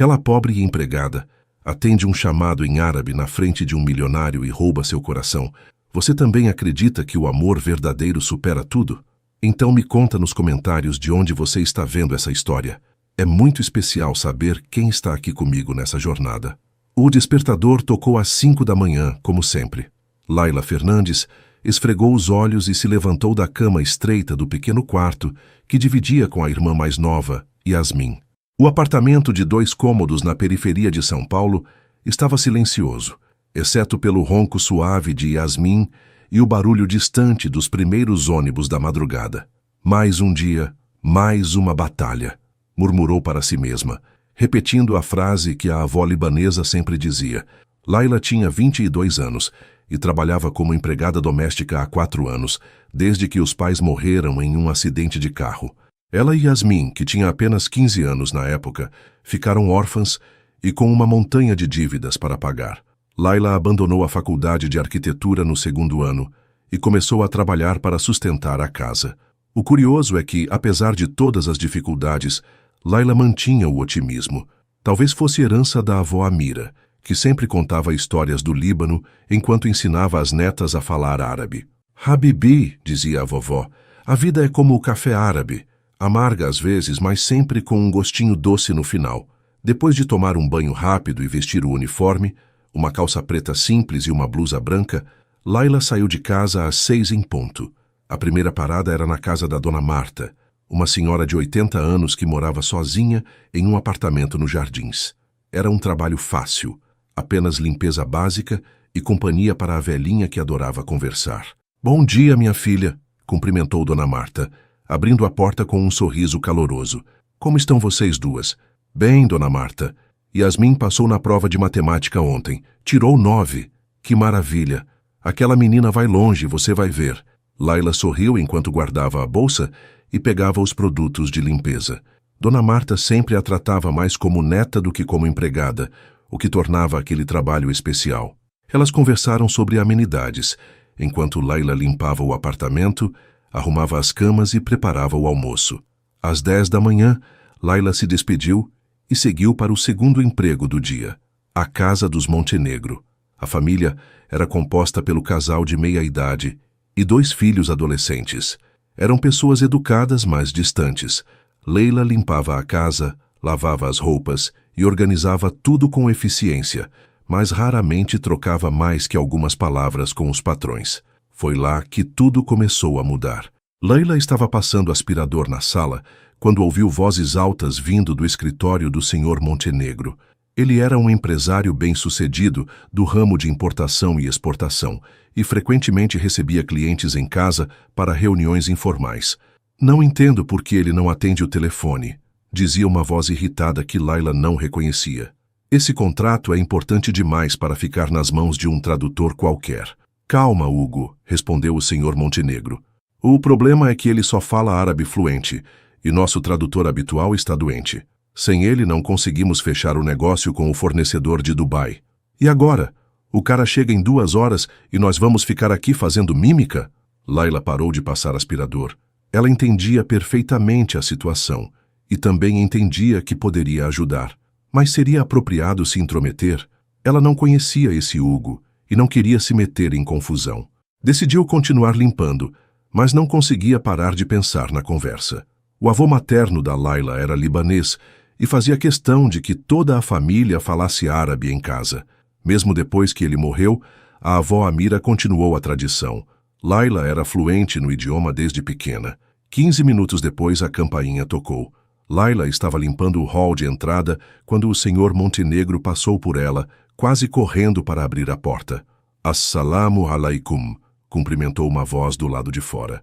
Ela, pobre e empregada, atende um chamado em árabe na frente de um milionário e rouba seu coração. Você também acredita que o amor verdadeiro supera tudo? Então me conta nos comentários de onde você está vendo essa história. É muito especial saber quem está aqui comigo nessa jornada. O despertador tocou às 5 da manhã, como sempre. Laila Fernandes esfregou os olhos e se levantou da cama estreita do pequeno quarto que dividia com a irmã mais nova, Yasmin. O apartamento de 2 cômodos na periferia de São Paulo estava silencioso, exceto pelo ronco suave de Yasmin e o barulho distante dos primeiros ônibus da madrugada. Mais um dia, mais uma batalha, murmurou para si mesma, repetindo a frase que a avó libanesa sempre dizia. Laila tinha 22 anos e trabalhava como empregada doméstica há 4 anos, desde que os pais morreram em um acidente de carro. Ela e Yasmin, que tinha apenas 15 anos na época, ficaram órfãs e com uma montanha de dívidas para pagar. Laila abandonou a faculdade de arquitetura no 2º ano e começou a trabalhar para sustentar a casa. O curioso é que, apesar de todas as dificuldades, Laila mantinha o otimismo. Talvez fosse herança da avó Amira, que sempre contava histórias do Líbano enquanto ensinava as netas a falar árabe. Habibi, dizia a vovó, a vida é como o café árabe. Amarga às vezes, mas sempre com um gostinho doce no final. Depois de tomar um banho rápido e vestir o uniforme, uma calça preta simples e uma blusa branca, Laila saiu de casa às 6 em ponto. A primeira parada era na casa da Dona Marta, uma senhora de 80 anos que morava sozinha em um apartamento nos Jardins. Era um trabalho fácil, apenas limpeza básica e companhia para a velhinha que adorava conversar. Bom dia, minha filha, cumprimentou Dona Marta, abrindo a porta com um sorriso caloroso. Como estão vocês duas? Bem, Dona Marta. Yasmin passou na prova de matemática ontem. Tirou 9. Que maravilha. Aquela menina vai longe, você vai ver. Laila sorriu enquanto guardava a bolsa e pegava os produtos de limpeza. Dona Marta sempre a tratava mais como neta do que como empregada, o que tornava aquele trabalho especial. Elas conversaram sobre amenidades, enquanto Laila limpava o apartamento, arrumava as camas e preparava o almoço. Às 10 da manhã, Laila se despediu e seguiu para o 2º emprego do dia, a Casa dos Montenegro. A família era composta pelo casal de meia-idade e 2 filhos adolescentes. Eram pessoas educadas, mas distantes. Leila limpava a casa, lavava as roupas e organizava tudo com eficiência, mas raramente trocava mais que algumas palavras com os patrões. Foi lá que tudo começou a mudar. Leila estava passando aspirador na sala quando ouviu vozes altas vindo do escritório do Sr. Montenegro. Ele era um empresário bem-sucedido do ramo de importação e exportação e frequentemente recebia clientes em casa para reuniões informais. Não entendo por que ele não atende o telefone, dizia uma voz irritada que Laila não reconhecia. Esse contrato é importante demais para ficar nas mãos de um tradutor qualquer. Calma, Hugo, respondeu o Sr. Montenegro. O problema é que ele só fala árabe fluente e nosso tradutor habitual está doente. Sem ele não conseguimos fechar o negócio com o fornecedor de Dubai. E agora? O cara chega em 2 horas e nós vamos ficar aqui fazendo mímica? Laila parou de passar aspirador. Ela entendia perfeitamente a situação e também entendia que poderia ajudar. Mas seria apropriado se intrometer? Ela não conhecia esse Hugo e não queria se meter em confusão. Decidiu continuar limpando, mas não conseguia parar de pensar na conversa. O avô materno da Laila era libanês e fazia questão de que toda a família falasse árabe em casa. Mesmo depois que ele morreu, a avó Amira continuou a tradição. Laila era fluente no idioma desde pequena. 15 minutos depois a campainha tocou. Laila estava limpando o hall de entrada quando o Sr. Montenegro passou por ela, quase correndo para abrir a porta. Assalamu alaikum, cumprimentou uma voz do lado de fora.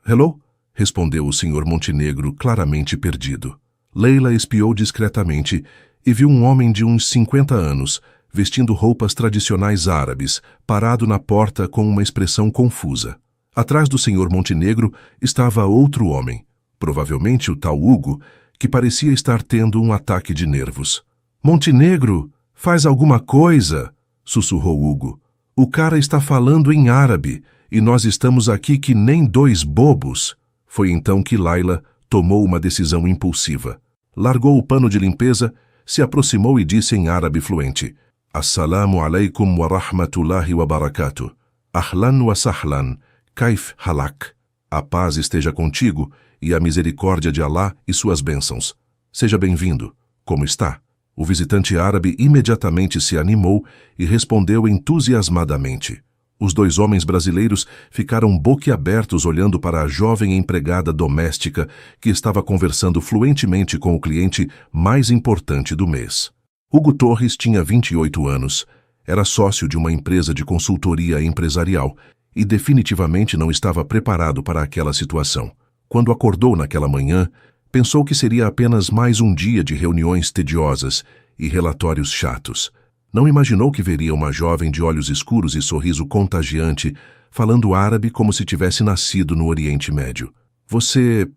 Hello? Respondeu o Sr. Montenegro, claramente perdido. Leila espiou discretamente e viu um homem de uns 50 anos, vestindo roupas tradicionais árabes, parado na porta com uma expressão confusa. Atrás do Sr. Montenegro estava outro homem, provavelmente o tal Hugo, que parecia estar tendo um ataque de nervos. Montenegro, faz alguma coisa, sussurrou Hugo. O cara está falando em árabe e nós estamos aqui que nem 2 bobos. Foi então que Laila tomou uma decisão impulsiva. Largou o pano de limpeza, se aproximou e disse em árabe fluente: Assalamu alaikum wa rahmatullahi wa barakatuh. Ahlan wa sahlan. Kaif halak. A paz esteja contigo e a misericórdia de Alá e suas bênçãos. Seja bem-vindo. Como está? O visitante árabe imediatamente se animou e respondeu entusiasmadamente. Os dois homens brasileiros ficaram boquiabertos olhando para a jovem empregada doméstica que estava conversando fluentemente com o cliente mais importante do mês. Hugo Torres tinha 28 anos, era sócio de uma empresa de consultoria empresarial e definitivamente não estava preparado para aquela situação. Quando acordou naquela manhã, pensou que seria apenas mais um dia de reuniões tediosas e relatórios chatos. Não imaginou que veria uma jovem de olhos escuros e sorriso contagiante, falando árabe como se tivesse nascido no Oriente Médio. Você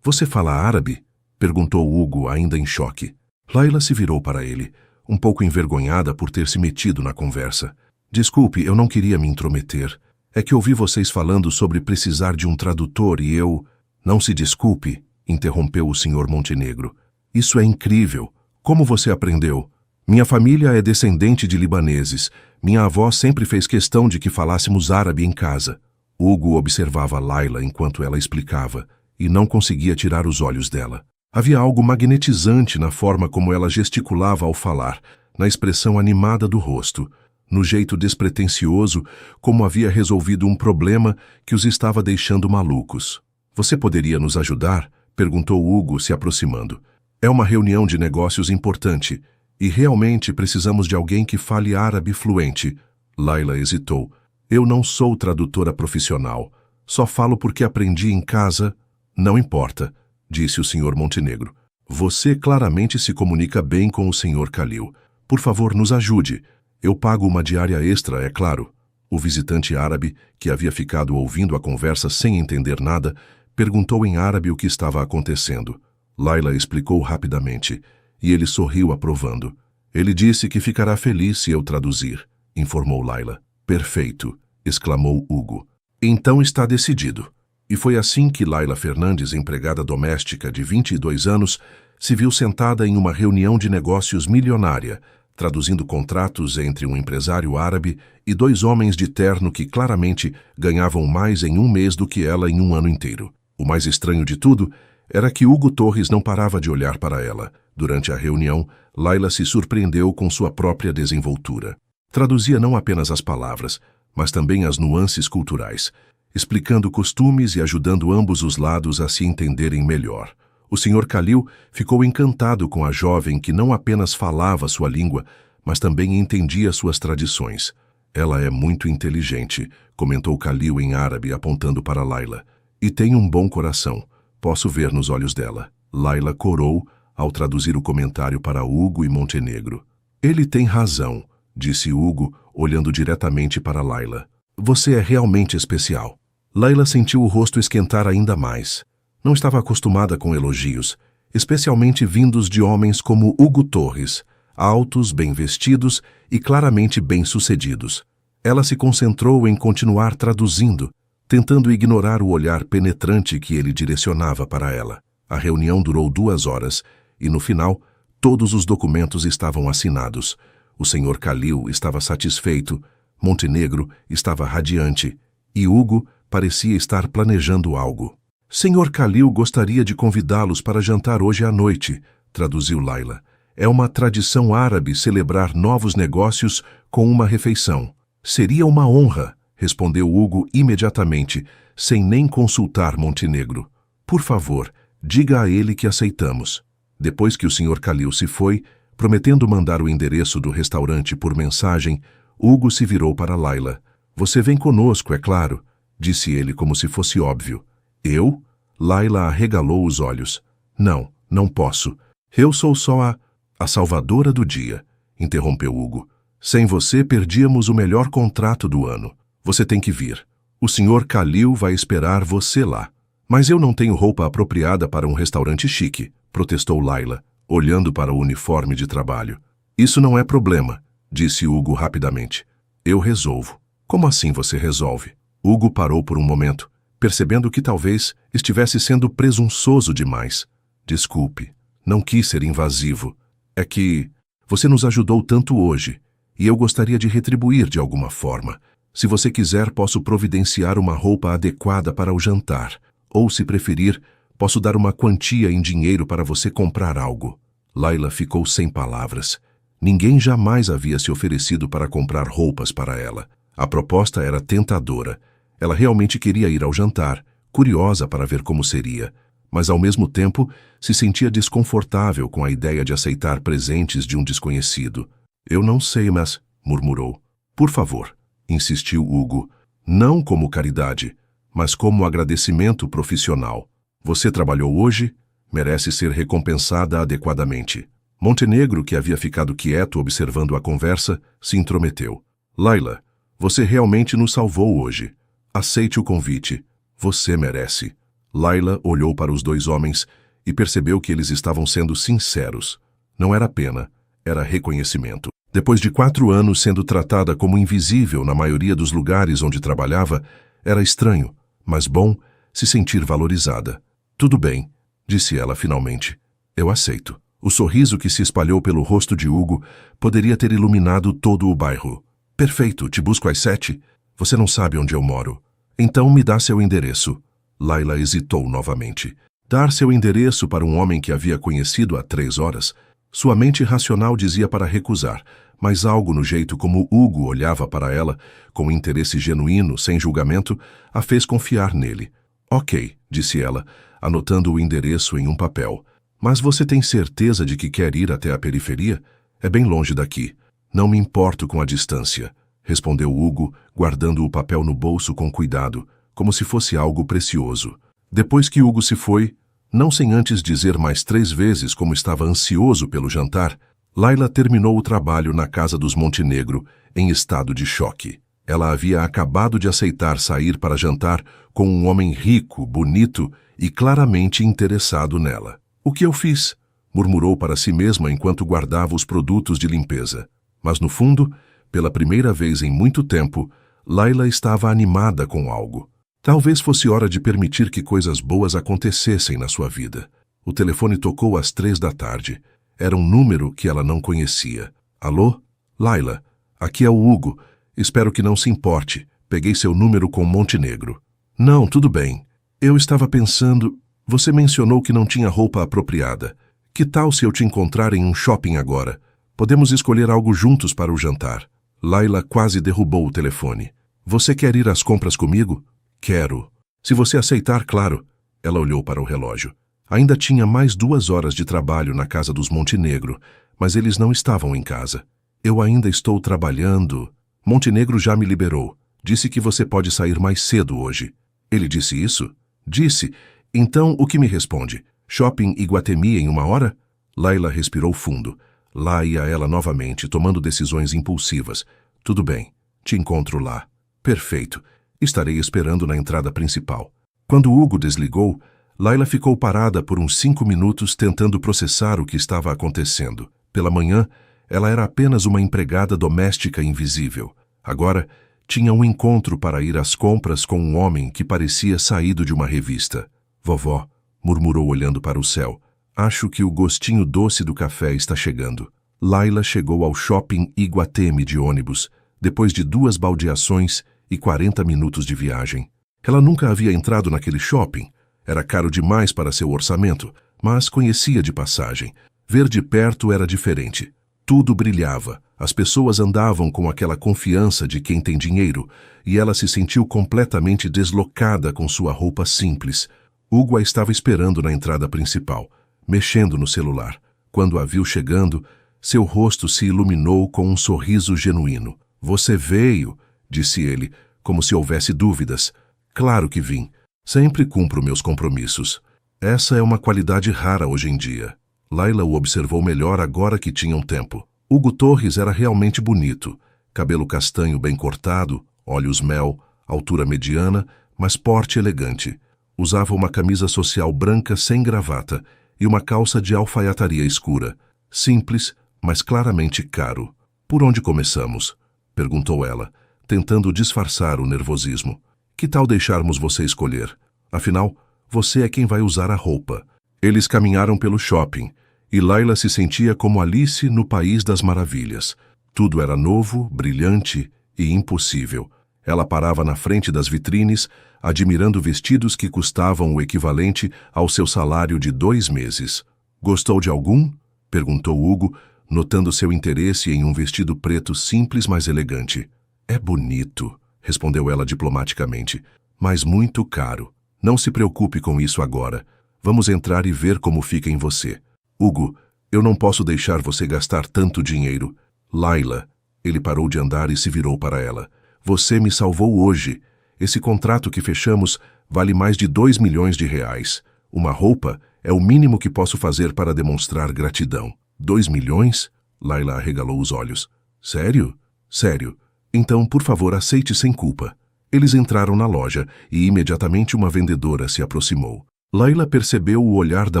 fala árabe? Perguntou Hugo, ainda em choque. Laila se virou para ele, um pouco envergonhada por ter se metido na conversa. Desculpe, eu não queria me intrometer. É que ouvi vocês falando sobre precisar de um tradutor e eu... Não se desculpe, interrompeu o Sr. Montenegro. Isso é incrível. Como você aprendeu? Minha família é descendente de libaneses. Minha avó sempre fez questão de que falássemos árabe em casa. Hugo observava Laila enquanto ela explicava e não conseguia tirar os olhos dela. Havia algo magnetizante na forma como ela gesticulava ao falar, na expressão animada do rosto, no jeito despretensioso como havia resolvido um problema que os estava deixando malucos. Você poderia nos ajudar? Perguntou Hugo, se aproximando. É uma reunião de negócios importante. E realmente precisamos de alguém que fale árabe fluente. Laila hesitou. Eu não sou tradutora profissional. Só falo porque aprendi em casa. Não importa, disse o Sr. Montenegro. Você claramente se comunica bem com o Sr. Khalil. Por favor, nos ajude. Eu pago uma diária extra, é claro. O visitante árabe, que havia ficado ouvindo a conversa sem entender nada, perguntou em árabe o que estava acontecendo. Laila explicou rapidamente. E ele sorriu aprovando. Ele disse que ficará feliz se eu traduzir, informou Laila. Perfeito, exclamou Hugo. Então está decidido. E foi assim que Laila Fernandes, empregada doméstica de 22 anos, se viu sentada em uma reunião de negócios milionária, traduzindo contratos entre um empresário árabe e dois homens de terno que claramente ganhavam mais em um mês do que ela em um ano inteiro. O mais estranho de tudo era que Hugo Torres não parava de olhar para ela. Durante a reunião, Laila se surpreendeu com sua própria desenvoltura. Traduzia não apenas as palavras, mas também as nuances culturais, explicando costumes e ajudando ambos os lados a se entenderem melhor. O Sr. Khalil ficou encantado com a jovem que não apenas falava sua língua, mas também entendia suas tradições. Ela é muito inteligente, comentou Khalil em árabe apontando para Laila. E tem um bom coração. Posso ver nos olhos dela. Laila corou ao traduzir o comentário para Hugo e Montenegro. Ele tem razão, disse Hugo, olhando diretamente para Laila. Você é realmente especial. Laila sentiu o rosto esquentar ainda mais. Não estava acostumada com elogios, especialmente vindos de homens como Hugo Torres, altos, bem vestidos e claramente bem-sucedidos. Ela se concentrou em continuar traduzindo, tentando ignorar o olhar penetrante que ele direcionava para ela. A reunião durou 2 horas e, no final, todos os documentos estavam assinados. O Sr. Khalil estava satisfeito, Montenegro estava radiante e Hugo parecia estar planejando algo. Sr. Khalil gostaria de convidá-los para jantar hoje à noite, traduziu Laila. É uma tradição árabe celebrar novos negócios com uma refeição. Seria uma honra, respondeu Hugo imediatamente, sem nem consultar Montenegro. Por favor, diga a ele que aceitamos. Depois que o Sr. Khalil se foi, prometendo mandar o endereço do restaurante por mensagem, Hugo se virou para Laila. Você vem conosco, é claro, disse ele como se fosse óbvio. Eu? Laila arregalou os olhos. Não, não posso. Eu sou só a salvadora do dia, interrompeu Hugo. Sem você perdíamos o melhor contrato do ano. Você tem que vir. O Sr. Khalil vai esperar você lá. Mas eu não tenho roupa apropriada para um restaurante chique, protestou Laila, olhando para o uniforme de trabalho. Isso não é problema, disse Hugo rapidamente. Eu resolvo. Como assim você resolve? Hugo parou por um momento, percebendo que talvez estivesse sendo presunçoso demais. Desculpe, não quis ser invasivo. É que Você nos ajudou tanto hoje, e eu gostaria de retribuir de alguma forma. Se você quiser, posso providenciar uma roupa adequada para o jantar. Ou, se preferir, posso dar uma quantia em dinheiro para você comprar algo. Layla ficou sem palavras. Ninguém jamais havia se oferecido para comprar roupas para ela. A proposta era tentadora. Ela realmente queria ir ao jantar, curiosa para ver como seria, mas ao mesmo tempo se sentia desconfortável com a ideia de aceitar presentes de um desconhecido. Eu não sei, mas... murmurou. Por favor, insistiu Hugo. Não como caridade, mas como agradecimento profissional. Você trabalhou hoje, merece ser recompensada adequadamente. Montenegro, que havia ficado quieto observando a conversa, se intrometeu. Layla, você realmente nos salvou hoje. Aceite o convite. Você merece. Layla olhou para os dois homens e percebeu que eles estavam sendo sinceros. Não era pena, era reconhecimento. Depois de 4 anos sendo tratada como invisível na maioria dos lugares onde trabalhava, era estranho, mas bom, se sentir valorizada. Tudo bem, disse ela finalmente. Eu aceito. O sorriso que se espalhou pelo rosto de Hugo poderia ter iluminado todo o bairro. Perfeito, te busco às 7. Você não sabe onde eu moro. Então me dá seu endereço. Layla hesitou novamente. Dar seu endereço para um homem que havia conhecido há 3 horas? Sua mente racional dizia para recusar, mas algo no jeito como Hugo olhava para ela, com interesse genuíno, sem julgamento, a fez confiar nele. Ok, disse ela, anotando o endereço em um papel. Mas você tem certeza de que quer ir até a periferia? É bem longe daqui. Não me importo com a distância, respondeu Hugo, guardando o papel no bolso com cuidado, como se fosse algo precioso. Depois que Hugo se foi, não sem antes dizer mais 3 vezes como estava ansioso pelo jantar, Layla terminou o trabalho na casa dos Montenegro, em estado de choque. Ela havia acabado de aceitar sair para jantar com um homem rico, bonito e claramente interessado nela. O que eu fiz? Murmurou para si mesma enquanto guardava os produtos de limpeza. Mas no fundo, pela primeira vez em muito tempo, Layla estava animada com algo. Talvez fosse hora de permitir que coisas boas acontecessem na sua vida. O telefone tocou às 3 da tarde. Era um número que ela não conhecia. Alô? Layla, aqui é o Hugo. Espero que não se importe. Peguei seu número com Montenegro. Não, tudo bem. Eu estava pensando... Você mencionou que não tinha roupa apropriada. Que tal se eu te encontrar em um shopping agora? Podemos escolher algo juntos para o jantar. Layla quase derrubou o telefone. Você quer ir às compras comigo? Quero. Se você aceitar, claro. Ela olhou para o relógio. Ainda tinha mais 2 horas de trabalho na casa dos Montenegro, mas eles não estavam em casa. Eu ainda estou trabalhando. Montenegro já me liberou. Disse que você pode sair mais cedo hoje. Ele disse isso? Disse. Então, o que me responde? Shopping Iguatemi em 1 hora? Layla respirou fundo. Lá ia ela novamente, tomando decisões impulsivas. Tudo bem. Te encontro lá. Perfeito. Estarei esperando na entrada principal. Quando Hugo desligou, Layla ficou parada por uns 5 minutos tentando processar o que estava acontecendo. Pela manhã, ela era apenas uma empregada doméstica invisível. Agora, tinha um encontro para ir às compras com um homem que parecia saído de uma revista. Vovó, murmurou olhando para o céu, acho que o gostinho doce do café está chegando. Layla chegou ao shopping Iguatemi de ônibus, depois de 2 baldeações e 40 minutos de viagem. Ela nunca havia entrado naquele shopping. Era caro demais para seu orçamento, mas conhecia de passagem. Ver de perto era diferente. Tudo brilhava, as pessoas andavam com aquela confiança de quem tem dinheiro, e ela se sentiu completamente deslocada com sua roupa simples. Hugo a estava esperando na entrada principal, mexendo no celular. Quando a viu chegando, seu rosto se iluminou com um sorriso genuíno. Você veio, disse ele, como se houvesse dúvidas. Claro que vim. Sempre cumpro meus compromissos. Essa é uma qualidade rara hoje em dia. Layla o observou melhor agora que tinham tempo. Hugo Torres era realmente bonito. Cabelo castanho bem cortado, olhos mel, altura mediana, mas porte elegante. Usava uma camisa social branca sem gravata e uma calça de alfaiataria escura. Simples, mas claramente caro. Por onde começamos? Perguntou ela, tentando disfarçar o nervosismo. Que tal deixarmos você escolher? Afinal, você é quem vai usar a roupa. Eles caminharam pelo shopping, e Laila se sentia como Alice no País das Maravilhas. Tudo era novo, brilhante e impossível. Ela parava na frente das vitrines, admirando vestidos que custavam o equivalente ao seu salário de 2 meses. "Gostou de algum?" perguntou Hugo, notando seu interesse em um vestido preto simples, mas elegante. "É bonito", respondeu ela diplomaticamente, "mas muito caro. Não se preocupe com isso agora. Vamos entrar e ver como fica em você. Hugo, eu não posso deixar você gastar tanto dinheiro." "Laila." Ele parou de andar e se virou para ela. "Você me salvou hoje. Esse contrato que fechamos vale mais de 2 milhões de reais. Uma roupa é o mínimo que posso fazer para demonstrar gratidão." 2 milhões? Laila arregalou os olhos. "Sério?" "Sério. Então, por favor, aceite sem culpa." Eles entraram na loja e imediatamente uma vendedora se aproximou. Laila percebeu o olhar da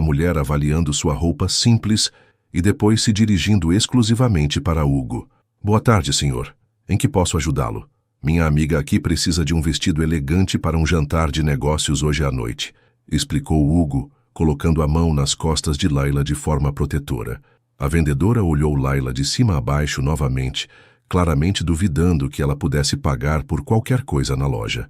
mulher avaliando sua roupa simples e depois se dirigindo exclusivamente para Hugo. "Boa tarde, senhor. Em que posso ajudá-lo? Minha amiga aqui precisa de um vestido elegante para um jantar de negócios hoje à noite", explicou Hugo, colocando a mão nas costas de Laila de forma protetora. A vendedora olhou Laila de cima a baixo novamente, claramente duvidando que ela pudesse pagar por qualquer coisa na loja.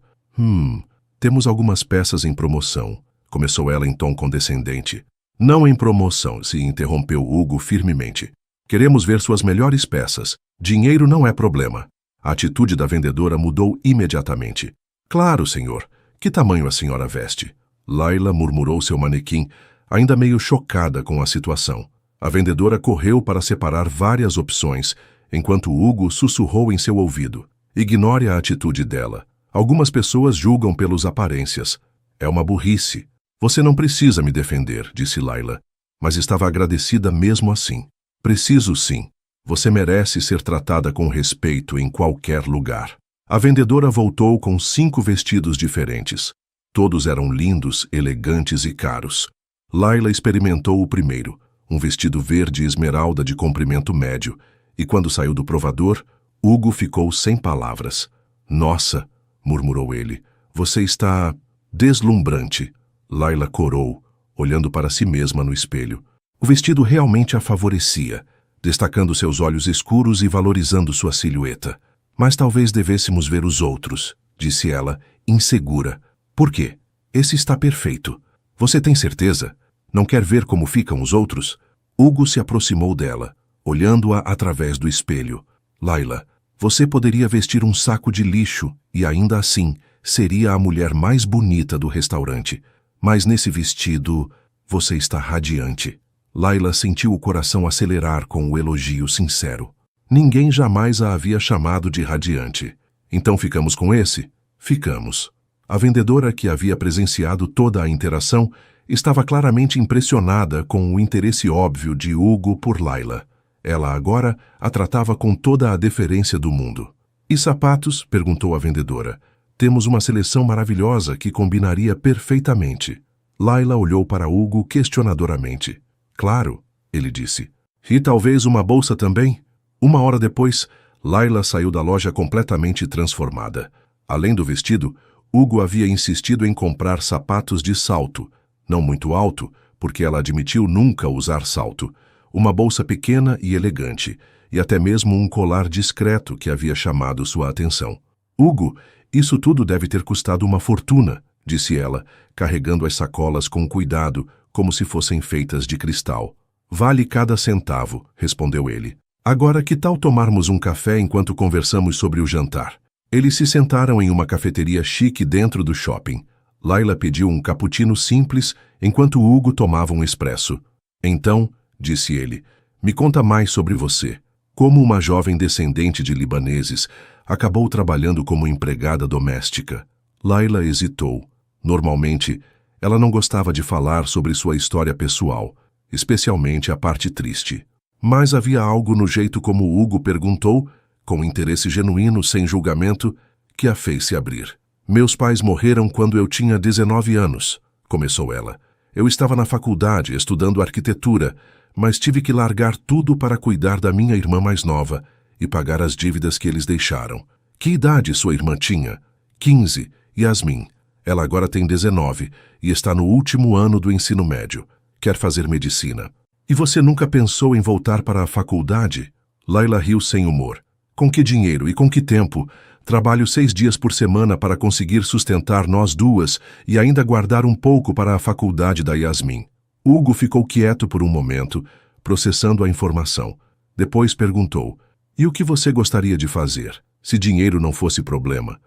Temos algumas peças em promoção", começou ela em tom condescendente. "Não em promoção", se interrompeu Hugo firmemente. "Queremos ver suas melhores peças. Dinheiro não é problema." A atitude da vendedora mudou imediatamente. "Claro, senhor. Que tamanho a senhora veste?" Laila murmurou seu manequim, ainda meio chocada com a situação. A vendedora correu para separar várias opções, enquanto Hugo sussurrou em seu ouvido. "Ignore a atitude dela. Algumas pessoas julgam pelas aparências. É uma burrice. Você não precisa me defender", disse Laila, mas estava agradecida mesmo assim. "Preciso sim. Você merece ser tratada com respeito em qualquer lugar." A vendedora voltou com 5 vestidos diferentes. Todos eram lindos, elegantes e caros. Laila experimentou o primeiro, um vestido verde esmeralda de comprimento médio, e quando saiu do provador, Hugo ficou sem palavras. "Nossa", murmurou ele, "você está deslumbrante." Laila corou, olhando para si mesma no espelho. O vestido realmente a favorecia, destacando seus olhos escuros e valorizando sua silhueta. "Mas talvez devêssemos ver os outros", disse ela, insegura. "Por quê? Esse está perfeito. Você tem certeza? Não quer ver como ficam os outros?" Hugo se aproximou dela, olhando-a através do espelho. "Laila, você poderia vestir um saco de lixo e ainda assim seria a mulher mais bonita do restaurante. Mas nesse vestido, você está radiante." Laila sentiu o coração acelerar com o elogio sincero. Ninguém jamais a havia chamado de radiante. "Então ficamos com esse?" "Ficamos." A vendedora, que havia presenciado toda a interação, estava claramente impressionada com o interesse óbvio de Hugo por Laila. Ela agora a tratava com toda a deferência do mundo. "E sapatos?" perguntou a vendedora. "Temos uma seleção maravilhosa que combinaria perfeitamente." Laila olhou para Hugo questionadoramente. "Claro", ele disse. "E talvez uma bolsa também?" 1 hora depois, Laila saiu da loja completamente transformada. Além do vestido, Hugo havia insistido em comprar sapatos de salto, não muito alto, porque ela admitiu nunca usar salto, uma bolsa pequena e elegante, e até mesmo um colar discreto que havia chamado sua atenção. "Hugo, isso tudo deve ter custado uma fortuna", disse ela, carregando as sacolas com cuidado, como se fossem feitas de cristal. "Vale cada centavo", respondeu ele. "Agora, que tal tomarmos um café enquanto conversamos sobre o jantar?" Eles se sentaram em uma cafeteria chique dentro do shopping. Laila pediu um cappuccino simples, enquanto Hugo tomava um expresso. "Então", disse ele, "me conta mais sobre você. Como uma jovem descendente de libaneses, acabou trabalhando como empregada doméstica." Laila hesitou. Normalmente, ela não gostava de falar sobre sua história pessoal, especialmente a parte triste. Mas havia algo no jeito como Hugo perguntou, com interesse genuíno, sem julgamento, que a fez se abrir. "Meus pais morreram quando eu tinha 19 anos", começou ela. "Eu estava na faculdade estudando arquitetura, mas tive que largar tudo para cuidar da minha irmã mais nova e pagar as dívidas que eles deixaram." "Que idade sua irmã tinha?" 15, Yasmin. Ela agora tem 19 e está no último ano do ensino médio. Quer fazer medicina." E você nunca pensou em voltar para a faculdade? Laila riu sem humor. Com que dinheiro e com que tempo? Trabalho 6 dias por semana para conseguir sustentar nós duas e ainda guardar um pouco para a faculdade da Yasmin. Hugo ficou quieto por um momento, processando a informação. Depois perguntou, e o que você gostaria de fazer, se dinheiro não fosse problema?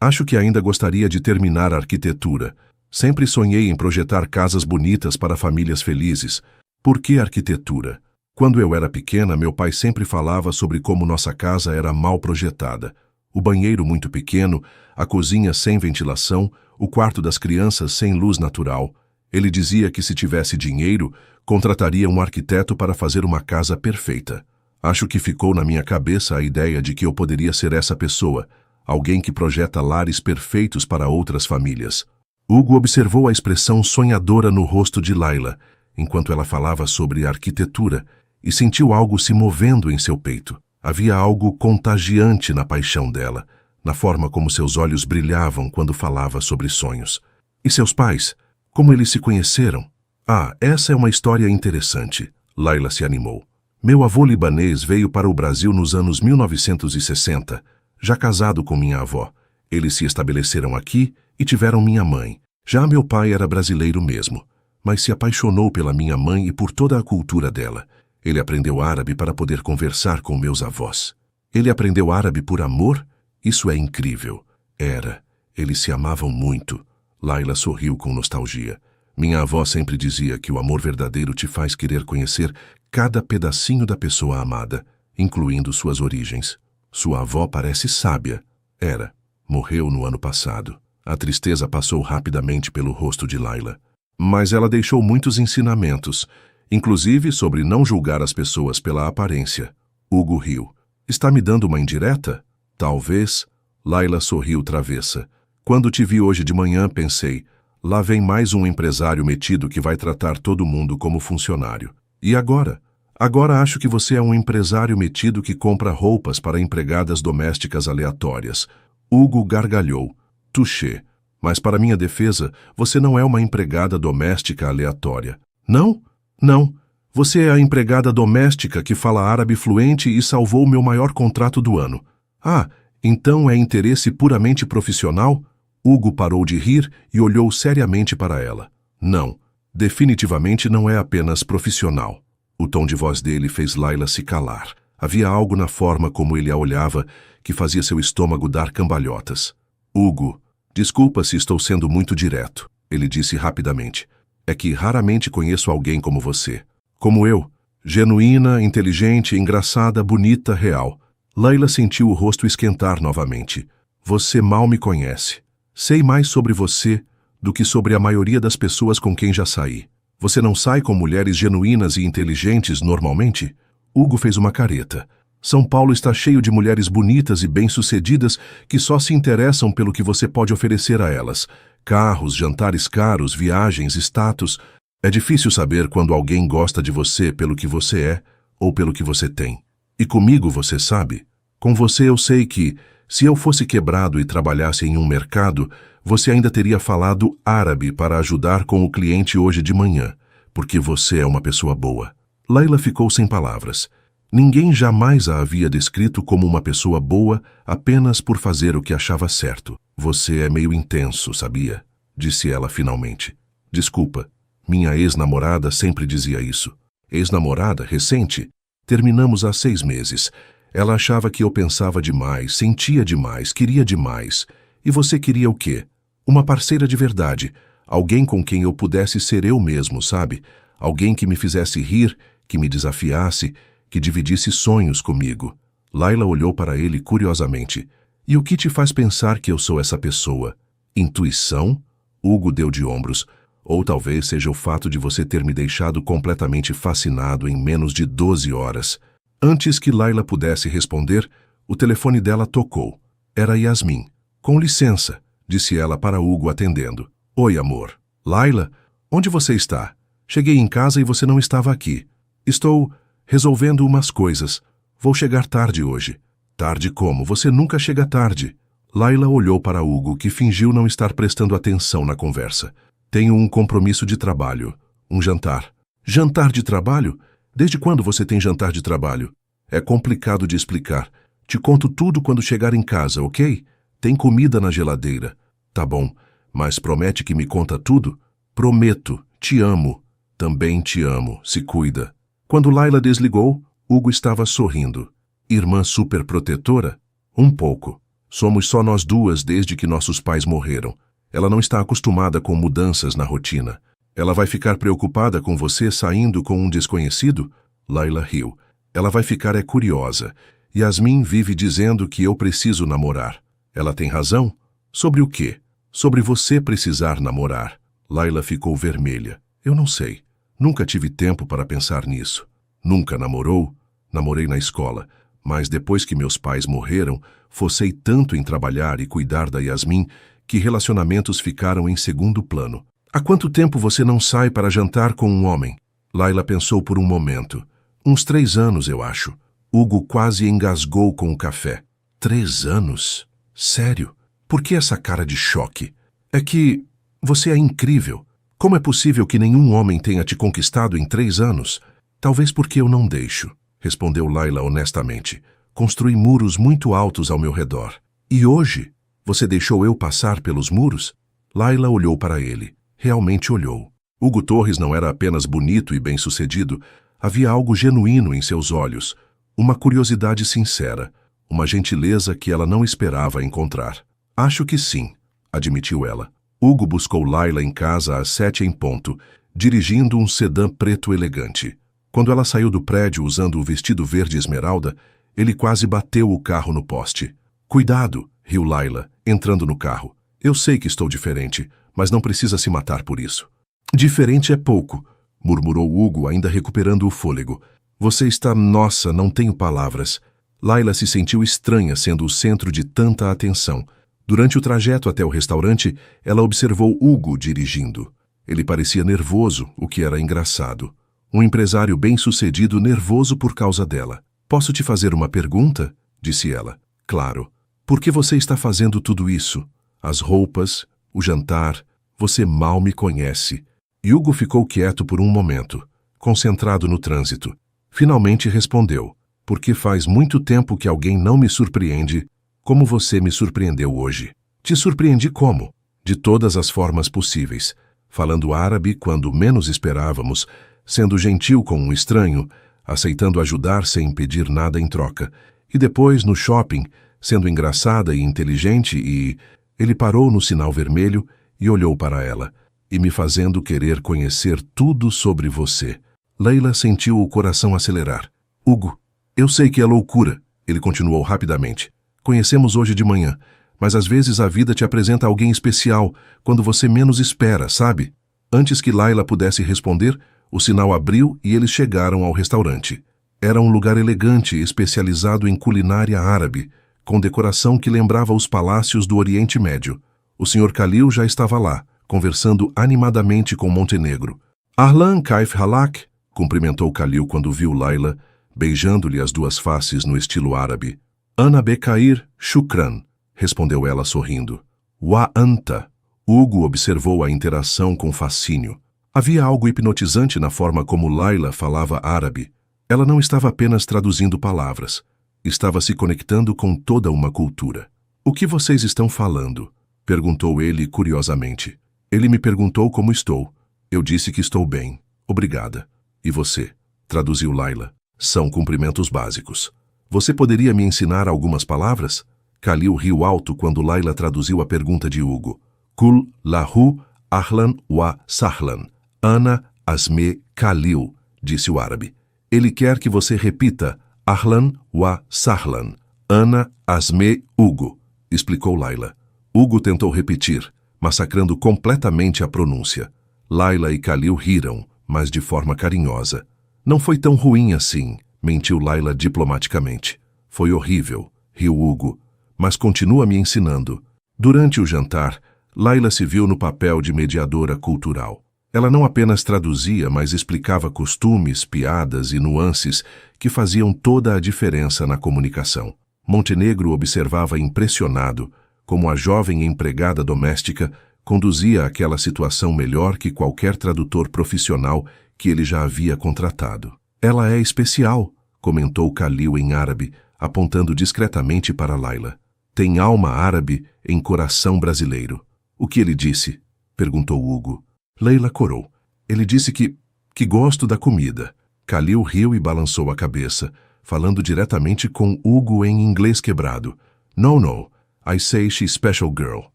Acho que ainda gostaria de terminar a arquitetura. Sempre sonhei em projetar casas bonitas para famílias felizes. Por que arquitetura? Quando eu era pequena, meu pai sempre falava sobre como nossa casa era mal projetada. O banheiro muito pequeno, a cozinha sem ventilação, o quarto das crianças sem luz natural. Ele dizia que se tivesse dinheiro, contrataria um arquiteto para fazer uma casa perfeita. Acho que ficou na minha cabeça a ideia de que eu poderia ser essa pessoa, alguém que projeta lares perfeitos para outras famílias. Hugo observou a expressão sonhadora no rosto de Laila, enquanto ela falava sobre arquitetura, e sentiu algo se movendo em seu peito. Havia algo contagiante na paixão dela, na forma como seus olhos brilhavam quando falava sobre sonhos. E seus pais? Como eles se conheceram? Ah, essa é uma história interessante. Laila se animou. Meu avô libanês veio para o Brasil nos anos 1960, já casado com minha avó. Eles se estabeleceram aqui e tiveram minha mãe. Já meu pai era brasileiro mesmo, mas se apaixonou pela minha mãe e por toda a cultura dela. Ele aprendeu árabe para poder conversar com meus avós. Ele aprendeu árabe por amor? Isso é incrível. Era. Eles se amavam muito. Laila sorriu com nostalgia. Minha avó sempre dizia que o amor verdadeiro te faz querer conhecer cada pedacinho da pessoa amada, incluindo suas origens. Sua avó parece sábia. Era. Morreu no ano passado. A tristeza passou rapidamente pelo rosto de Laila. Mas ela deixou muitos ensinamentos, inclusive sobre não julgar as pessoas pela aparência. Hugo riu. Está me dando uma indireta? Talvez. Laila sorriu travessa. Quando te vi hoje de manhã, pensei, lá vem mais um empresário metido que vai tratar todo mundo como funcionário. E agora? Agora acho que você é um empresário metido que compra roupas para empregadas domésticas aleatórias. Hugo gargalhou. Touché. Mas para minha defesa, você não é uma empregada doméstica aleatória. Não? Não. Você é a empregada doméstica que fala árabe fluente e salvou meu maior contrato do ano. Ah, então é interesse puramente profissional? Hugo parou de rir e olhou seriamente para ela. Não, definitivamente não é apenas profissional. O tom de voz dele fez Laila se calar. Havia algo na forma como ele a olhava que fazia seu estômago dar cambalhotas. Hugo, desculpa se estou sendo muito direto, ele disse rapidamente. É que raramente conheço alguém como você. Como eu. Genuína, inteligente, engraçada, bonita, real. Laila sentiu o rosto esquentar novamente. Você mal me conhece. Sei mais sobre você do que sobre a maioria das pessoas com quem já saí. Você não sai com mulheres genuínas e inteligentes normalmente? Hugo fez uma careta. São Paulo está cheio de mulheres bonitas e bem-sucedidas que só se interessam pelo que você pode oferecer a elas. Carros, jantares caros, viagens, status. É difícil saber quando alguém gosta de você pelo que você é ou pelo que você tem. E comigo você sabe? Com você eu sei que, se eu fosse quebrado e trabalhasse em um mercado, você ainda teria falado árabe para ajudar com o cliente hoje de manhã, porque você é uma pessoa boa. Laila ficou sem palavras. Ninguém jamais a havia descrito como uma pessoa boa apenas por fazer o que achava certo. Você é meio intenso, sabia? Disse ela finalmente. Desculpa, minha ex-namorada sempre dizia isso. Ex-namorada, recente? Terminamos há 6 meses. Ela achava que eu pensava demais, sentia demais, queria demais. E você queria o quê? Uma parceira de verdade. Alguém com quem eu pudesse ser eu mesmo, sabe? Alguém que me fizesse rir, que me desafiasse, que dividisse sonhos comigo. Laila olhou para ele curiosamente. E o que te faz pensar que eu sou essa pessoa? Intuição? Hugo deu de ombros. Ou talvez seja o fato de você ter me deixado completamente fascinado em menos de 12 horas. Antes que Laila pudesse responder, o telefone dela tocou. Era Yasmin. Com licença, disse ela para Hugo atendendo. Oi, amor. Laila, onde você está? Cheguei em casa e você não estava aqui. Estou resolvendo umas coisas. Vou chegar tarde hoje. Tarde como? Você nunca chega tarde. Laila olhou para Hugo, que fingiu não estar prestando atenção na conversa. Tenho um compromisso de trabalho. Um jantar. Jantar de trabalho? Desde quando você tem jantar de trabalho? É complicado de explicar. Te conto tudo quando chegar em casa, ok? Tem comida na geladeira. Tá bom, mas promete que me conta tudo? Prometo. Te amo. Também te amo. Se cuida. Quando Layla desligou, Hugo estava sorrindo. Irmã superprotetora? Um pouco. Somos só nós duas desde que nossos pais morreram. Ela não está acostumada com mudanças na rotina. Ela vai ficar preocupada com você saindo com um desconhecido? Layla riu. Ela vai ficar curiosa. Yasmin vive dizendo que eu preciso namorar. Ela tem razão? Sobre o quê? Sobre você precisar namorar. Layla ficou vermelha. Eu não sei. Nunca tive tempo para pensar nisso. Nunca namorou? Namorei na escola. Mas depois que meus pais morreram, forcei tanto em trabalhar e cuidar da Yasmin que relacionamentos ficaram em segundo plano. Há quanto tempo você não sai para jantar com um homem? Layla pensou por um momento. Uns 3 anos, eu acho. Hugo quase engasgou com o café. 3 anos? Sério? Por que essa cara de choque? É que você é incrível. Como é possível que nenhum homem tenha te conquistado em 3 anos? Talvez porque eu não deixo, respondeu Layla honestamente. Construí muros muito altos ao meu redor. E hoje? Você deixou eu passar pelos muros? Layla olhou para ele. Realmente olhou. Hugo Torres não era apenas bonito e bem-sucedido. Havia algo genuíno em seus olhos. Uma curiosidade sincera. Uma gentileza que ela não esperava encontrar. Acho que sim, admitiu ela. Hugo buscou Layla em casa às 7 em ponto, dirigindo um sedã preto elegante. Quando ela saiu do prédio usando o vestido verde esmeralda, ele quase bateu o carro no poste. Cuidado, riu Layla, entrando no carro. Eu sei que estou diferente, mas não precisa se matar por isso. Diferente é pouco, murmurou Hugo, ainda recuperando o fôlego. Você está... Nossa, não tenho palavras. Layla se sentiu estranha sendo o centro de tanta atenção. Durante o trajeto até o restaurante, ela observou Hugo dirigindo. Ele parecia nervoso, o que era engraçado. Um empresário bem-sucedido nervoso por causa dela. Posso te fazer uma pergunta? Disse ela. Claro. Por que você está fazendo tudo isso? As roupas, o jantar, você mal me conhece. E Hugo ficou quieto por um momento, concentrado no trânsito. Finalmente respondeu. Porque faz muito tempo que alguém não me surpreende como você me surpreendeu hoje. Te surpreendi como? De todas as formas possíveis. Falando árabe quando menos esperávamos, sendo gentil com um estranho, aceitando ajudar sem pedir nada em troca. E depois, no shopping, sendo engraçada e inteligente e... Ele parou no sinal vermelho e olhou para ela, e me fazendo querer conhecer tudo sobre você. Layla sentiu o coração acelerar. Hugo, eu sei que é loucura, ele continuou rapidamente. Conhecemos hoje de manhã, mas às vezes a vida te apresenta alguém especial quando você menos espera, sabe? Antes que Layla pudesse responder, o sinal abriu e eles chegaram ao restaurante. Era um lugar elegante, especializado em culinária árabe, com decoração que lembrava os palácios do Oriente Médio. O Sr. Khalil já estava lá, conversando animadamente com Montenegro. Ahlan, kaif halak, cumprimentou Khalil quando viu Layla, beijando-lhe as 2 faces no estilo árabe. Ana Bekair, shukran, respondeu ela sorrindo. Wa anta. Hugo observou a interação com fascínio. Havia algo hipnotizante na forma como Layla falava árabe. Ela não estava apenas traduzindo palavras. Estava se conectando com toda uma cultura. O que vocês estão falando? Perguntou ele curiosamente. Ele me perguntou como estou. Eu disse que estou bem. Obrigada. E você? Traduziu Layla. São cumprimentos básicos. Você poderia me ensinar algumas palavras? Khalil riu alto quando Layla traduziu a pergunta de Hugo. Kul lahu ahlan wa sahlan. Ana asme Khalil, disse o árabe. Ele quer que você repita ahlan wa sahlan. Ana asme Hugo, explicou Layla. Hugo tentou repetir, massacrando completamente a pronúncia. Layla e Khalil riram, mas de forma carinhosa. Não foi tão ruim assim, mentiu Layla diplomaticamente. Foi horrível, riu Hugo, mas continua me ensinando. Durante o jantar, Layla se viu no papel de mediadora cultural. Ela não apenas traduzia, mas explicava costumes, piadas e nuances que faziam toda a diferença na comunicação. Montenegro observava impressionado como a jovem empregada doméstica conduzia aquela situação melhor que qualquer tradutor profissional que ele já havia contratado. Ela é especial, comentou Khalil em árabe, apontando discretamente para Layla. Tem alma árabe em coração brasileiro. O que ele disse? Perguntou Hugo. Leila corou. Ele disse que gosto da comida. Khalil riu e balançou a cabeça, falando diretamente com Hugo em inglês quebrado. No, I say she's special girl.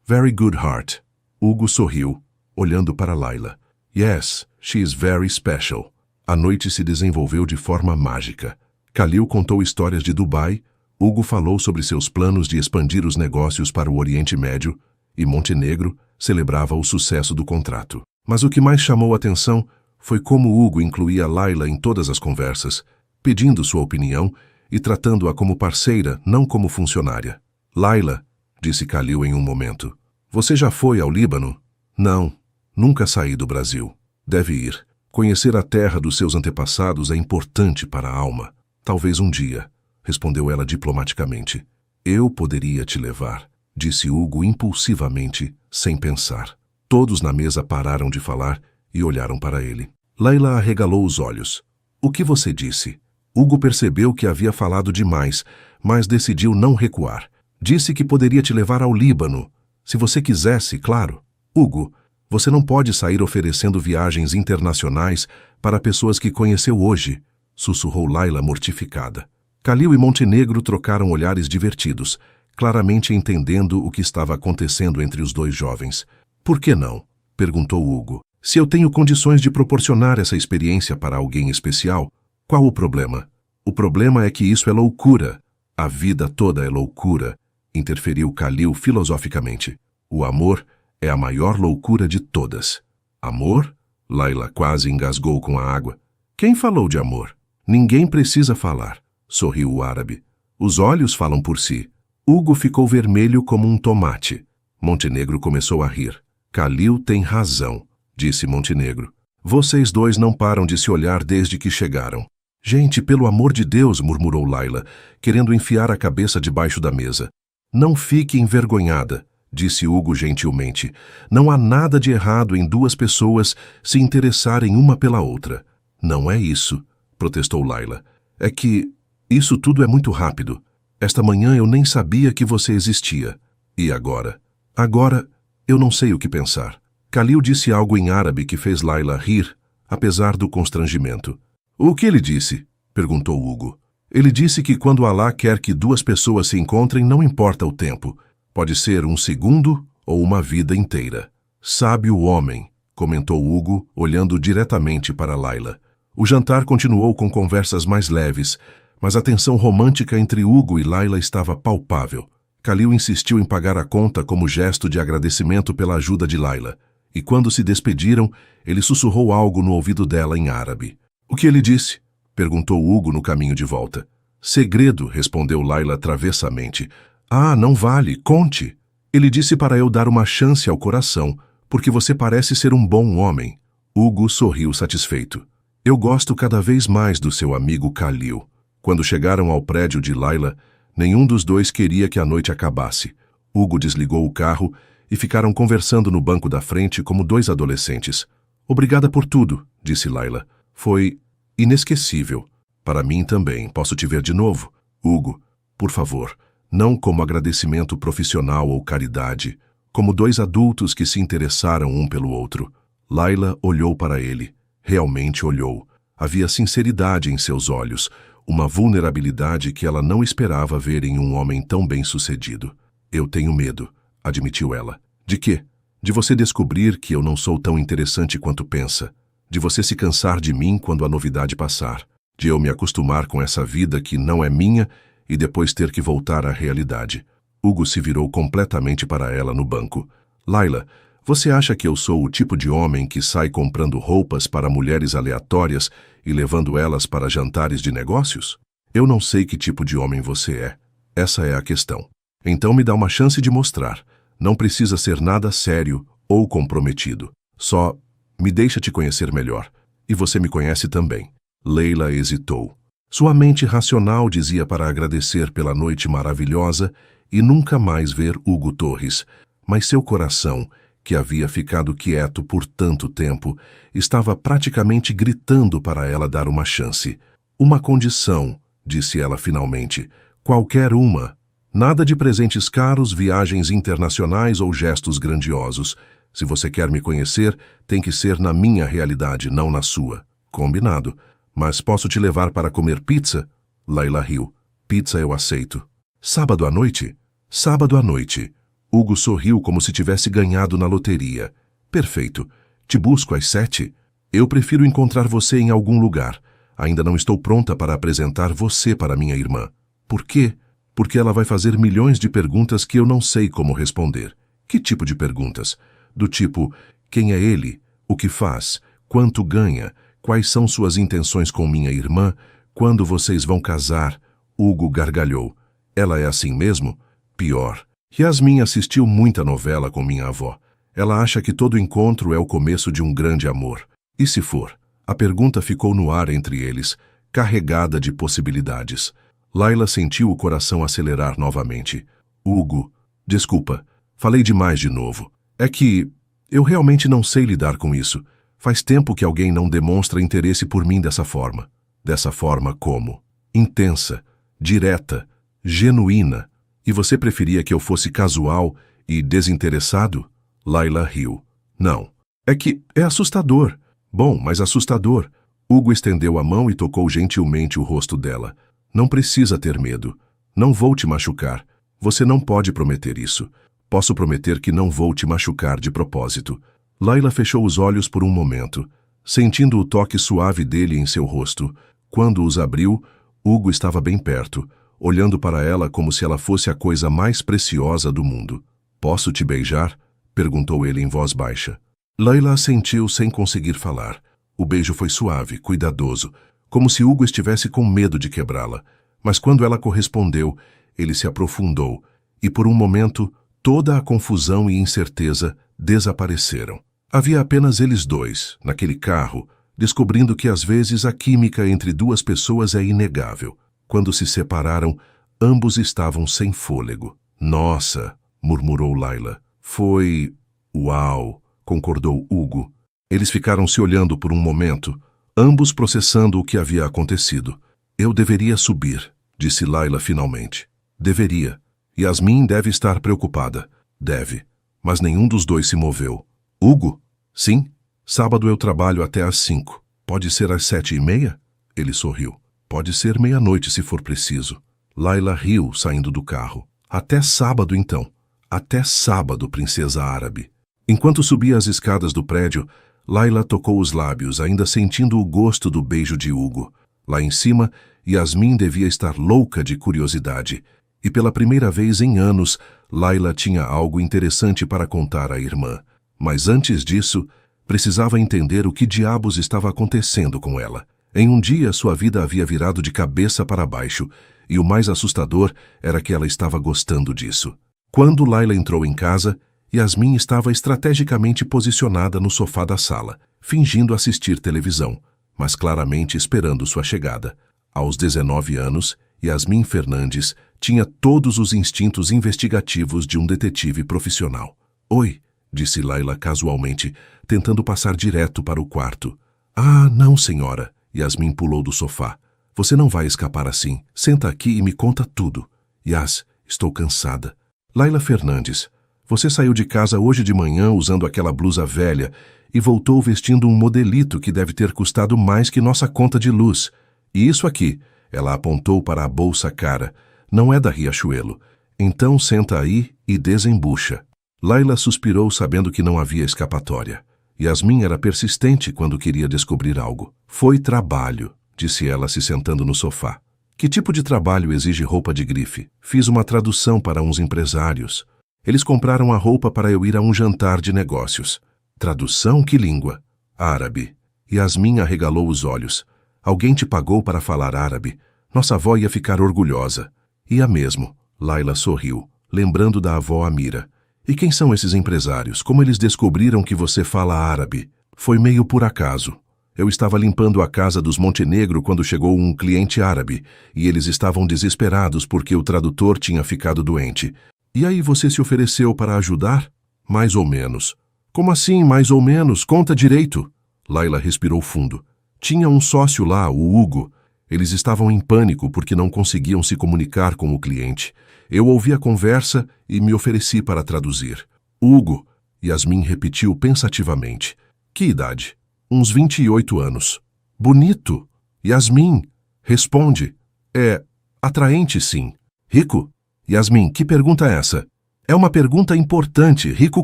Very good heart. Hugo sorriu, olhando para Layla. Yes, she is very special. A noite se desenvolveu de forma mágica. Khalil contou histórias de Dubai, Hugo falou sobre seus planos de expandir os negócios para o Oriente Médio e Montenegro celebrava o sucesso do contrato. Mas o que mais chamou a atenção foi como Hugo incluía Layla em todas as conversas, pedindo sua opinião e tratando-a como parceira, não como funcionária. Layla, disse Khalil em um momento, você já foi ao Líbano? Não, nunca saí do Brasil. Deve ir. Conhecer a terra dos seus antepassados é importante para a alma. Talvez um dia, respondeu ela diplomaticamente. Eu poderia te levar, disse Hugo impulsivamente, sem pensar. Todos na mesa pararam de falar e olharam para ele. Layla arregalou os olhos. O que você disse? Hugo percebeu que havia falado demais, mas decidiu não recuar. Disse que poderia te levar ao Líbano. Se você quisesse, claro. Hugo, você não pode sair oferecendo viagens internacionais para pessoas que conheceu hoje, sussurrou Layla mortificada. Khalil e Montenegro trocaram olhares divertidos, claramente entendendo o que estava acontecendo entre os dois jovens. Por que não? Perguntou Hugo. Se eu tenho condições de proporcionar essa experiência para alguém especial, qual o problema? O problema é que isso é loucura. A vida toda é loucura, interferiu Khalil filosoficamente. O amor é a maior loucura de todas. Amor? Layla quase engasgou com a água. Quem falou de amor? Ninguém precisa falar, sorriu o árabe. Os olhos falam por si. Hugo ficou vermelho como um tomate. Montenegro começou a rir. Khalil tem razão, disse Montenegro. Vocês dois não param de se olhar desde que chegaram. Gente, pelo amor de Deus, murmurou Layla, querendo enfiar a cabeça debaixo da mesa. Não fique envergonhada, disse Hugo gentilmente. Não há nada de errado em duas pessoas se interessarem uma pela outra. Não é isso, protestou Layla. É que isso tudo é muito rápido. Esta manhã eu nem sabia que você existia. E agora? Agora, eu não sei o que pensar. Khalil disse algo em árabe que fez Layla rir, apesar do constrangimento. O que ele disse? Perguntou Hugo. Ele disse que quando Alá quer que duas pessoas se encontrem, não importa o tempo. Pode ser um segundo ou uma vida inteira. Sábio homem, comentou Hugo, olhando diretamente para Layla. O jantar continuou com conversas mais leves, mas a tensão romântica entre Hugo e Layla estava palpável. Khalil insistiu em pagar a conta como gesto de agradecimento pela ajuda de Layla, e quando se despediram, ele sussurrou algo no ouvido dela em árabe. O que ele disse? Perguntou Hugo no caminho de volta. Segredo, respondeu Layla travessamente. Ah, não vale, conte. Ele disse para eu dar uma chance ao coração, porque você parece ser um bom homem. Hugo sorriu satisfeito. Eu gosto cada vez mais do seu amigo Khalil. Quando chegaram ao prédio de Layla, nenhum dos dois queria que a noite acabasse. Hugo desligou o carro e ficaram conversando no banco da frente como dois adolescentes. Obrigada por tudo, disse Layla. Foi inesquecível. Para mim também. Posso te ver de novo? Hugo, por favor, não como agradecimento profissional ou caridade, como dois adultos que se interessaram um pelo outro. Layla olhou para ele. Realmente olhou. Havia sinceridade em seus olhos, uma vulnerabilidade que ela não esperava ver em um homem tão bem-sucedido. Eu tenho medo, admitiu ela. De quê? De você descobrir que eu não sou tão interessante quanto pensa. De você se cansar de mim quando a novidade passar. De eu me acostumar com essa vida que não é minha e depois ter que voltar à realidade. Hugo se virou completamente para ela no banco. Layla, você acha que eu sou o tipo de homem que sai comprando roupas para mulheres aleatórias e levando elas para jantares de negócios? Eu não sei que tipo de homem você é. Essa é a questão. Então me dá uma chance de mostrar. Não precisa ser nada sério ou comprometido. Só me deixa te conhecer melhor. E você me conhece também. Layla hesitou. Sua mente racional dizia para agradecer pela noite maravilhosa e nunca mais ver Hugo Torres, mas seu coração que havia ficado quieto por tanto tempo, estava praticamente gritando para ela dar uma chance. Uma condição, disse ela finalmente. Qualquer uma. Nada de presentes caros, viagens internacionais ou gestos grandiosos. Se você quer me conhecer, tem que ser na minha realidade, não na sua. Combinado. Mas posso te levar para comer pizza? Layla riu. Pizza eu aceito. Sábado à noite? Sábado à noite. Hugo sorriu como se tivesse ganhado na loteria. Perfeito. Te busco às 7? Eu prefiro encontrar você em algum lugar. Ainda não estou pronta para apresentar você para minha irmã. Por quê? Porque ela vai fazer milhões de perguntas que eu não sei como responder. Que tipo de perguntas? Do tipo, quem é ele? O que faz? Quanto ganha? Quais são suas intenções com minha irmã? Quando vocês vão casar? Hugo gargalhou. Ela é assim mesmo? Pior. Yasmin assistiu muita novela com minha avó. Ela acha que todo encontro é o começo de um grande amor. E se for? A pergunta ficou no ar entre eles, carregada de possibilidades. Layla sentiu o coração acelerar novamente. Hugo, desculpa, falei demais de novo. É que eu realmente não sei lidar com isso. Faz tempo que alguém não demonstra interesse por mim dessa forma. Dessa forma como? Intensa, direta, genuína. E você preferia que eu fosse casual e desinteressado? Layla riu. Não. É que é assustador. Bom, mas assustador. Hugo estendeu a mão e tocou gentilmente o rosto dela. Não precisa ter medo. Não vou te machucar. Você não pode prometer isso. Posso prometer que não vou te machucar de propósito. Layla fechou os olhos por um momento, sentindo o toque suave dele em seu rosto. Quando os abriu, Hugo estava bem perto, olhando para ela como se ela fosse a coisa mais preciosa do mundo. Posso te beijar? Perguntou ele em voz baixa. Layla assentiu sem conseguir falar. O beijo foi suave, cuidadoso, como se Hugo estivesse com medo de quebrá-la. Mas quando ela correspondeu, ele se aprofundou, e por um momento, toda a confusão e incerteza desapareceram. Havia apenas eles dois, naquele carro, descobrindo que às vezes a química entre duas pessoas é inegável. Quando se separaram, ambos estavam sem fôlego. Nossa, murmurou Layla. Foi... Uau, concordou Hugo. Eles ficaram se olhando por um momento, ambos processando o que havia acontecido. Eu deveria subir, disse Layla finalmente. Deveria. Yasmin deve estar preocupada. Deve. Mas nenhum dos dois se moveu. Hugo? Sim. Sábado eu trabalho até às 5. Pode ser às 7:30? Ele sorriu. Pode ser meia-noite se for preciso. Layla riu saindo do carro. Até sábado então. Até sábado, princesa árabe. Enquanto subia as escadas do prédio, Layla tocou os lábios, ainda sentindo o gosto do beijo de Hugo. Lá em cima, Yasmin devia estar louca de curiosidade. E pela primeira vez em anos, Layla tinha algo interessante para contar à irmã. Mas antes disso, precisava entender o que diabos estava acontecendo com ela. Em um dia, sua vida havia virado de cabeça para baixo, e o mais assustador era que ela estava gostando disso. Quando Layla entrou em casa, Yasmin estava estrategicamente posicionada no sofá da sala, fingindo assistir televisão, mas claramente esperando sua chegada. Aos 19 anos, Yasmin Fernandes tinha todos os instintos investigativos de um detetive profissional. Oi, disse Layla casualmente, tentando passar direto para o quarto. Ah, não, senhora. Yasmin pulou do sofá. Você não vai escapar assim. Senta aqui e me conta tudo. Yas, estou cansada. Layla Fernandes, você saiu de casa hoje de manhã usando aquela blusa velha e voltou vestindo um modelito que deve ter custado mais que nossa conta de luz. E isso aqui, ela apontou para a bolsa cara, não é da Riachuelo. Então senta aí e desembucha. Layla suspirou sabendo que não havia escapatória. Yasmin era persistente quando queria descobrir algo. Foi trabalho, disse ela se sentando no sofá. Que tipo de trabalho exige roupa de grife? Fiz uma tradução para uns empresários. Eles compraram a roupa para eu ir a um jantar de negócios. Tradução? Que língua? Árabe. Yasmin arregalou os olhos. Alguém te pagou para falar árabe? Nossa avó ia ficar orgulhosa. Ia mesmo. Layla sorriu, lembrando da avó Amira. E quem são esses empresários? Como eles descobriram que você fala árabe? Foi meio por acaso. Eu estava limpando a casa dos Montenegro quando chegou um cliente árabe, e eles estavam desesperados porque o tradutor tinha ficado doente. E aí você se ofereceu para ajudar? Mais ou menos. Como assim, mais ou menos? Conta direito. Laila respirou fundo. Tinha um sócio lá, o Hugo. Eles estavam em pânico porque não conseguiam se comunicar com o cliente. Eu ouvi a conversa e me ofereci para traduzir. Hugo, Yasmin repetiu pensativamente. Que idade? Uns 28 anos. Bonito. Yasmin, responde. É atraente, sim. Rico? Yasmin, que pergunta é essa? É uma pergunta importante. Rico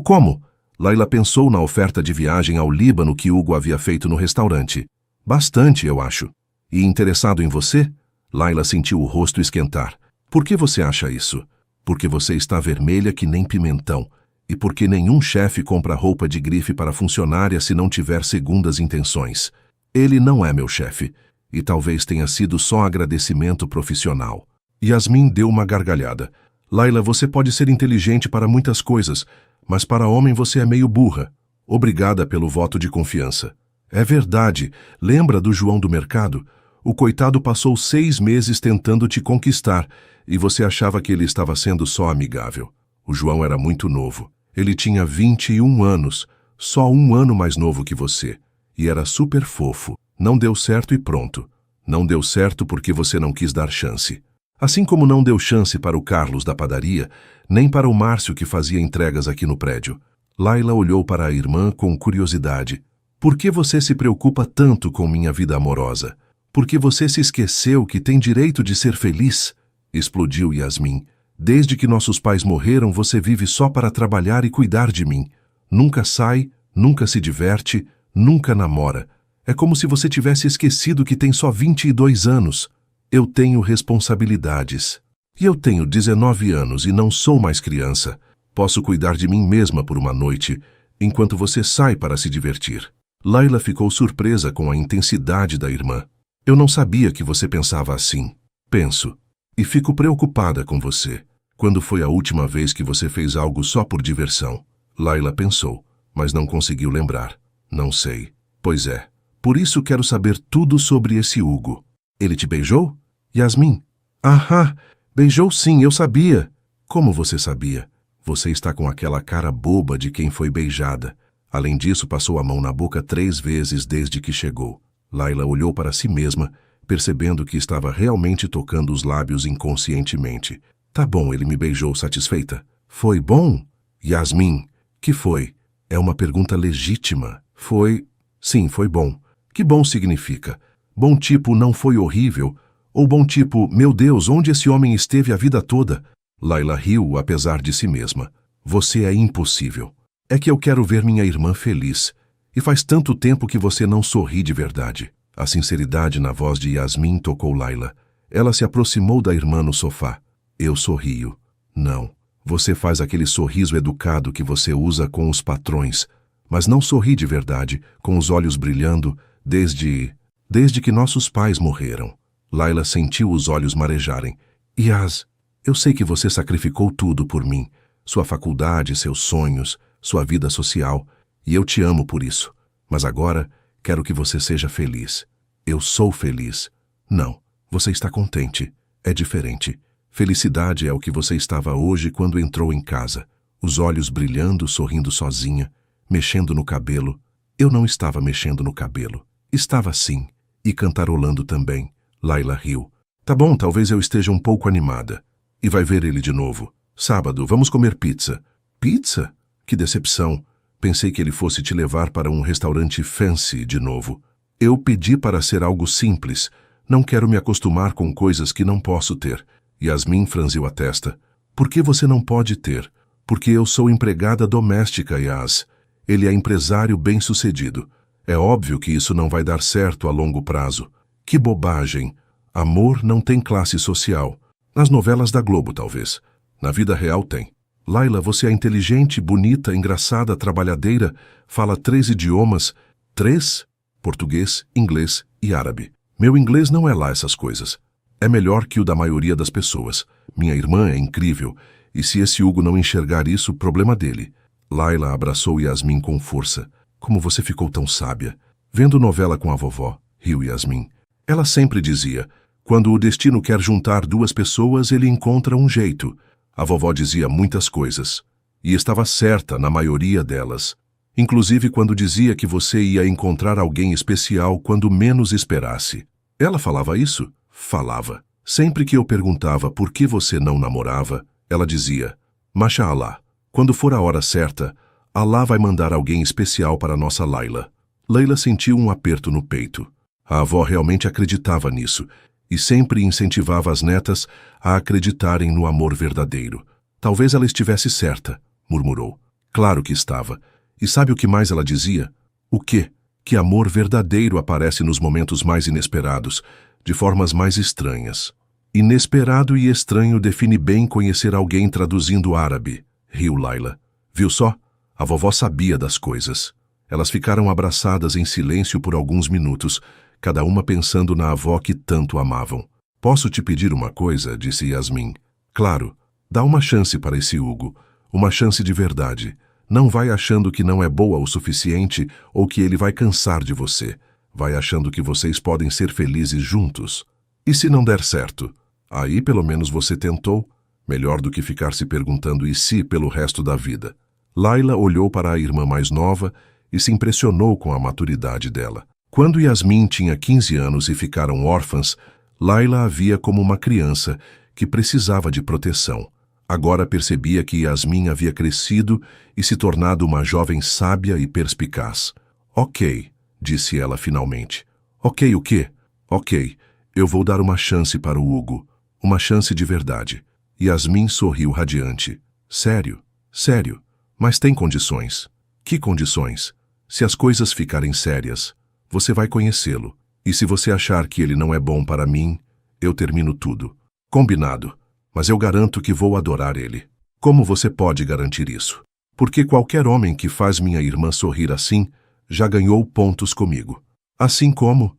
como? Laila pensou na oferta de viagem ao Líbano que Hugo havia feito no restaurante. Bastante, eu acho. E interessado em você? Laila sentiu o rosto esquentar. Por que você acha isso? Porque você está vermelha que nem pimentão. E porque nenhum chefe compra roupa de grife para funcionária se não tiver segundas intenções. Ele não é meu chefe. E talvez tenha sido só agradecimento profissional. Yasmin deu uma gargalhada. Laila, você pode ser inteligente para muitas coisas, mas para homem você é meio burra. Obrigada pelo voto de confiança. É verdade. Lembra do João do mercado? O coitado passou 6 meses tentando te conquistar e você achava que ele estava sendo só amigável. O João era muito novo. Ele tinha 21 anos, só 1 ano mais novo que você. E era super fofo. Não deu certo e pronto. Não deu certo porque você não quis dar chance. Assim como não deu chance para o Carlos da padaria, nem para o Márcio que fazia entregas aqui no prédio. Laila olhou para a irmã com curiosidade. Por que você se preocupa tanto com minha vida amorosa? Porque você se esqueceu que tem direito de ser feliz? Explodiu Yasmin. Desde que nossos pais morreram, você vive só para trabalhar e cuidar de mim. Nunca sai, nunca se diverte, nunca namora. É como se você tivesse esquecido que tem só 22 anos. Eu tenho responsabilidades. E eu tenho 19 anos e não sou mais criança. Posso cuidar de mim mesma por uma noite, enquanto você sai para se divertir. Laila ficou surpresa com a intensidade da irmã. Eu não sabia que você pensava assim. Penso. E fico preocupada com você. Quando foi a última vez que você fez algo só por diversão? Laila pensou, mas não conseguiu lembrar. Não sei. Pois é. Por isso quero saber tudo sobre esse Hugo. Ele te beijou? Yasmin. Ahá, beijou sim, eu sabia. Como você sabia? Você está com aquela cara boba de quem foi beijada. Além disso, passou a mão na boca 3 vezes desde que chegou. Laila olhou para si mesma, percebendo que estava realmente tocando os lábios inconscientemente. Tá bom, ele me beijou satisfeita. Foi bom? Yasmin, que foi? É uma pergunta legítima. Foi? Sim, foi bom. Que bom significa? Bom tipo não foi horrível? Ou bom tipo, meu Deus, onde esse homem esteve a vida toda? Laila riu, apesar de si mesma. Você é impossível. É que eu quero ver minha irmã feliz. E faz tanto tempo que você não sorri de verdade. A sinceridade na voz de Yasmin tocou Laila. Ela se aproximou da irmã no sofá. Eu sorrio. Não. Você faz aquele sorriso educado que você usa com os patrões. Mas não sorri de verdade, com os olhos brilhando, desde que nossos pais morreram. Laila sentiu os olhos marejarem. Yas, eu sei que você sacrificou tudo por mim. Sua faculdade, seus sonhos, sua vida social. E eu te amo por isso. Mas agora, quero que você seja feliz. Eu sou feliz. Não, você está contente. É diferente. Felicidade é o que você estava hoje quando entrou em casa. Os olhos brilhando, sorrindo sozinha, mexendo no cabelo. Eu não estava mexendo no cabelo. Estava sim. E cantarolando também. Laila riu. Tá bom, talvez eu esteja um pouco animada. E vai ver ele de novo. Sábado, vamos comer pizza. Pizza? Que decepção. Pensei que ele fosse te levar para um restaurante fancy de novo. Eu pedi para ser algo simples. Não quero me acostumar com coisas que não posso ter. Yasmin franziu a testa. Por que você não pode ter? Porque eu sou empregada doméstica, Yas. Ele é empresário bem-sucedido. É óbvio que isso não vai dar certo a longo prazo. Que bobagem. Amor não tem classe social. Nas novelas da Globo, talvez. Na vida real tem. Laila, você é inteligente, bonita, engraçada, trabalhadeira, fala 3 idiomas. 3? Português, inglês e árabe. Meu inglês não é lá essas coisas. É melhor que o da maioria das pessoas. Minha irmã é incrível. E se esse Hugo não enxergar isso, problema dele. Laila abraçou Yasmin com força. Como você ficou tão sábia. Vendo novela com a vovó, riu Yasmin. Ela sempre dizia, quando o destino quer juntar 2 pessoas, ele encontra um jeito. A vovó dizia muitas coisas. E estava certa na maioria delas. Inclusive quando dizia que você ia encontrar alguém especial quando menos esperasse. Ela falava isso? Falava. Sempre que eu perguntava por que você não namorava, ela dizia: Mashallah, quando for a hora certa, Allah vai mandar alguém especial para nossa Layla. Leila sentiu um aperto no peito. A avó realmente acreditava nisso e sempre incentivava as netas a acreditarem no amor verdadeiro. Talvez ela estivesse certa, murmurou. Claro que estava. E sabe o que mais ela dizia? O quê? Que amor verdadeiro aparece nos momentos mais inesperados, de formas mais estranhas. Inesperado e estranho define bem conhecer alguém traduzindo árabe, riu Layla. Viu só? A vovó sabia das coisas. Elas ficaram abraçadas em silêncio por alguns minutos, cada uma pensando na avó que tanto amavam. Posso te pedir uma coisa? Disse Yasmin. Claro, dá uma chance para esse Hugo, uma chance de verdade. Não vai achando que não é boa o suficiente ou que ele vai cansar de você. Vai achando que vocês podem ser felizes juntos. E se não der certo? Aí pelo menos você tentou. Melhor do que ficar se perguntando e se pelo resto da vida. Layla olhou para a irmã mais nova e se impressionou com a maturidade dela. Quando Yasmin tinha 15 anos e ficaram órfãs, Layla a via como uma criança que precisava de proteção. Agora percebia que Yasmin havia crescido e se tornado uma jovem sábia e perspicaz. Ok, disse ela finalmente. Ok o quê? Ok, eu vou dar uma chance para o Hugo. Uma chance de verdade. Yasmin sorriu radiante. Sério? Sério? Mas tem condições. Que condições? Se as coisas ficarem sérias, você vai conhecê-lo. E se você achar que ele não é bom para mim, eu termino tudo. Combinado. Mas eu garanto que vou adorar ele. Como você pode garantir isso? Porque qualquer homem que faz minha irmã sorrir assim, já ganhou pontos comigo. Assim como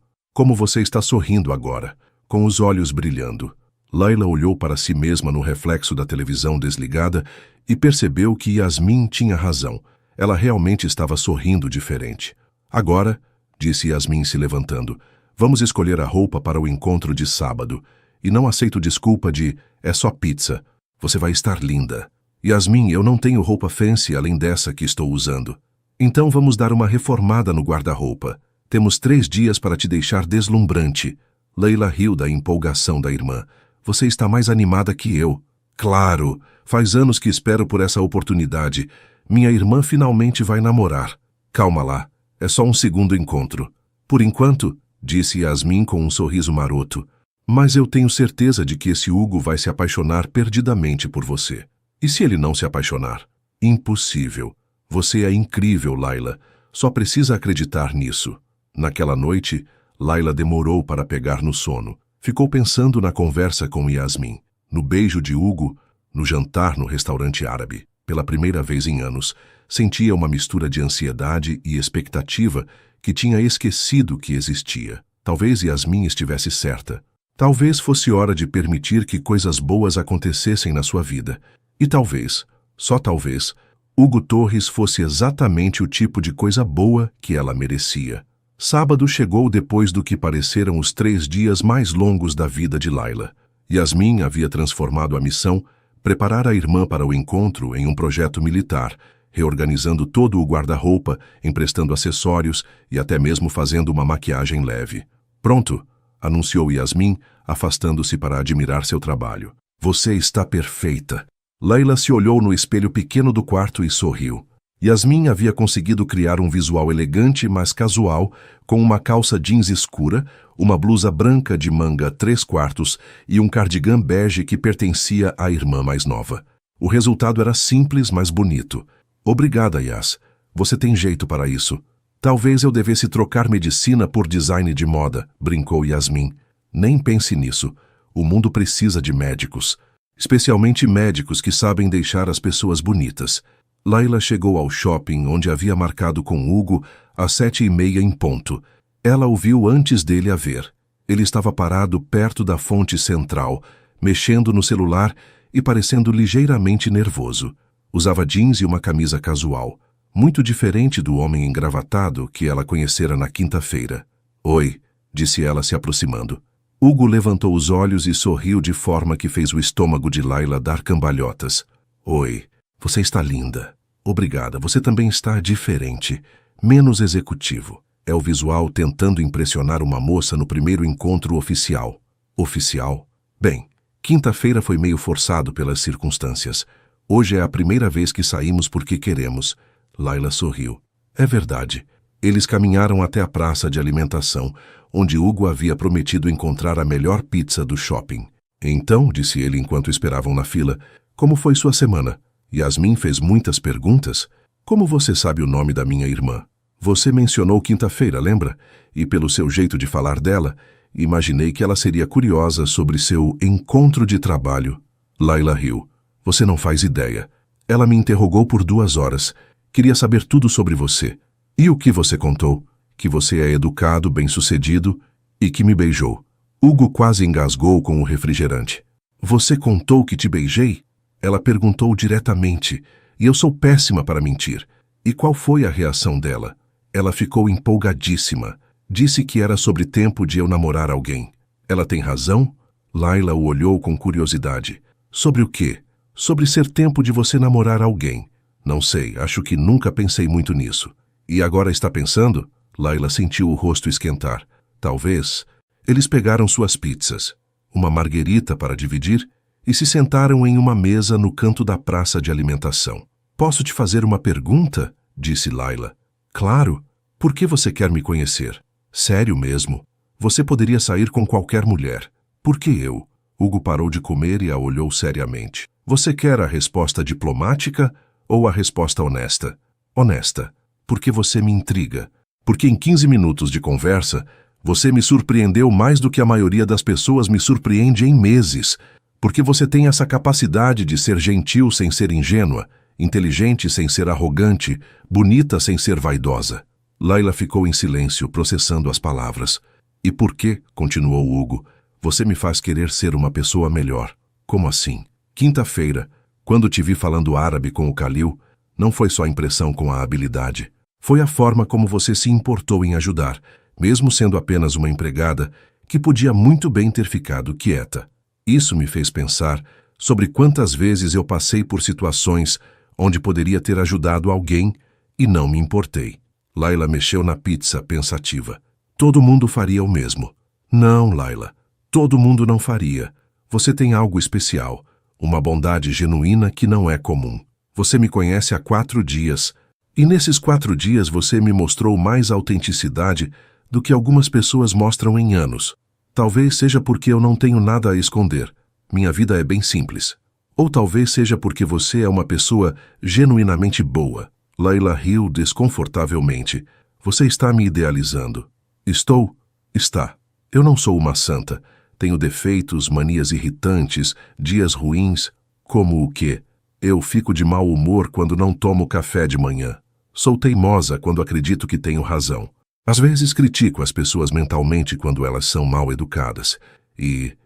você está sorrindo agora, com os olhos brilhando. Layla olhou para si mesma no reflexo da televisão desligada e percebeu que Yasmin tinha razão. Ela realmente estava sorrindo diferente. Agora, disse Yasmin se levantando, vamos escolher a roupa para o encontro de sábado. E não aceito desculpa de, é só pizza. Você vai estar linda. Yasmin, eu não tenho roupa fancy além dessa que estou usando. Então vamos dar uma reformada no guarda-roupa. Temos 3 dias para te deixar deslumbrante. Layla riu da empolgação da irmã. Você está mais animada que eu. Claro, faz anos que espero por essa oportunidade. Minha irmã finalmente vai namorar. Calma lá, é só um segundo encontro. Por enquanto, disse Yasmin com um sorriso maroto. Mas eu tenho certeza de que esse Hugo vai se apaixonar perdidamente por você. E se ele não se apaixonar? Impossível. Você é incrível, Layla. Só precisa acreditar nisso. Naquela noite, Layla demorou para pegar no sono. Ficou pensando na conversa com Yasmin, no beijo de Hugo, no jantar no restaurante árabe. Pela primeira vez em anos, sentia uma mistura de ansiedade e expectativa que tinha esquecido que existia. Talvez Yasmin estivesse certa. Talvez fosse hora de permitir que coisas boas acontecessem na sua vida. E talvez, só talvez, Hugo Torres fosse exatamente o tipo de coisa boa que ela merecia. Sábado chegou depois do que pareceram os 3 dias mais longos da vida de Layla. Yasmin havia transformado a missão, preparar a irmã para o encontro, em um projeto militar, reorganizando todo o guarda-roupa, emprestando acessórios e até mesmo fazendo uma maquiagem leve. Pronto, anunciou Yasmin, afastando-se para admirar seu trabalho. Você está perfeita. Layla se olhou no espelho pequeno do quarto e sorriu. Yasmin havia conseguido criar um visual elegante, mas casual, com uma calça jeans escura, uma blusa branca de manga 3/4 e um cardigan bege que pertencia à irmã mais nova. O resultado era simples, mas bonito. Obrigada, Yas. Você tem jeito para isso. Talvez eu devesse trocar medicina por design de moda, brincou Yasmin. Nem pense nisso. O mundo precisa de médicos. Especialmente médicos que sabem deixar as pessoas bonitas. Layla chegou ao shopping onde havia marcado com Hugo às 7h30 em ponto. Ela o viu antes dele a ver. Ele estava parado perto da fonte central, mexendo no celular e parecendo ligeiramente nervoso. Usava jeans e uma camisa casual, muito diferente do homem engravatado que ela conhecera na quinta-feira. Oi, disse ela se aproximando. Hugo levantou os olhos e sorriu de forma que fez o estômago de Layla dar cambalhotas. Oi, você está linda. Obrigada, você também está diferente, menos executivo. É o visual tentando impressionar uma moça no primeiro encontro oficial. Oficial? Bem, quinta-feira foi meio forçado pelas circunstâncias. Hoje é a primeira vez que saímos porque queremos. Layla sorriu. É verdade. Eles caminharam até a praça de alimentação, onde Hugo havia prometido encontrar a melhor pizza do shopping. Então, disse ele enquanto esperavam na fila, como foi sua semana? Yasmin fez muitas perguntas. Como você sabe o nome da minha irmã? Você mencionou quinta-feira, lembra? E pelo seu jeito de falar dela, imaginei que ela seria curiosa sobre seu encontro de trabalho. Layla riu. Você não faz ideia. Ela me interrogou por 2 horas. Queria saber tudo sobre você. E o que você contou? Que você é educado, bem-sucedido e que me beijou. Hugo quase engasgou com o refrigerante. Você contou que te beijei? Ela perguntou diretamente, e eu sou péssima para mentir. E qual foi a reação dela? Ela ficou empolgadíssima. Disse que era sobre tempo de eu namorar alguém. Ela tem razão? Layla o olhou com curiosidade. Sobre o quê? Sobre ser tempo de você namorar alguém. Não sei, acho que nunca pensei muito nisso. E agora está pensando? Layla sentiu o rosto esquentar. Talvez. Eles pegaram suas pizzas, uma marguerita para dividir, e se sentaram em uma mesa no canto da praça de alimentação. Posso te fazer uma pergunta? Disse Layla. Claro. Por que você quer me conhecer? Sério mesmo. Você poderia sair com qualquer mulher. Por que eu? Hugo parou de comer e a olhou seriamente. Você quer a resposta diplomática ou a resposta honesta? Honesta. Porque você me intriga. Porque em 15 minutos de conversa, você me surpreendeu mais do que a maioria das pessoas me surpreende em meses. Porque você tem essa capacidade de ser gentil sem ser ingênua, inteligente sem ser arrogante, bonita sem ser vaidosa. Layla ficou em silêncio, processando as palavras. E por que, continuou Hugo, você me faz querer ser uma pessoa melhor? Como assim? Quinta-feira, quando te vi falando árabe com o Khalil, não foi só impressão com a habilidade. Foi a forma como você se importou em ajudar, mesmo sendo apenas uma empregada, que podia muito bem ter ficado quieta. Isso me fez pensar sobre quantas vezes eu passei por situações onde poderia ter ajudado alguém e não me importei. Layla mexeu na pizza, pensativa. Todo mundo faria o mesmo. Não, Layla. Todo mundo não faria. Você tem algo especial, uma bondade genuína que não é comum. Você me conhece há 4 dias, e nesses 4 dias você me mostrou mais autenticidade do que algumas pessoas mostram em anos. Talvez seja porque eu não tenho nada a esconder. Minha vida é bem simples. Ou talvez seja porque você é uma pessoa genuinamente boa. Layla riu desconfortavelmente. Você está me idealizando. Estou? Está. Eu não sou uma santa. Tenho defeitos, manias irritantes, dias ruins. Como o quê? Eu fico de mau humor quando não tomo café de manhã. Sou teimosa quando acredito que tenho razão. Às vezes critico as pessoas mentalmente quando elas são mal educadas. E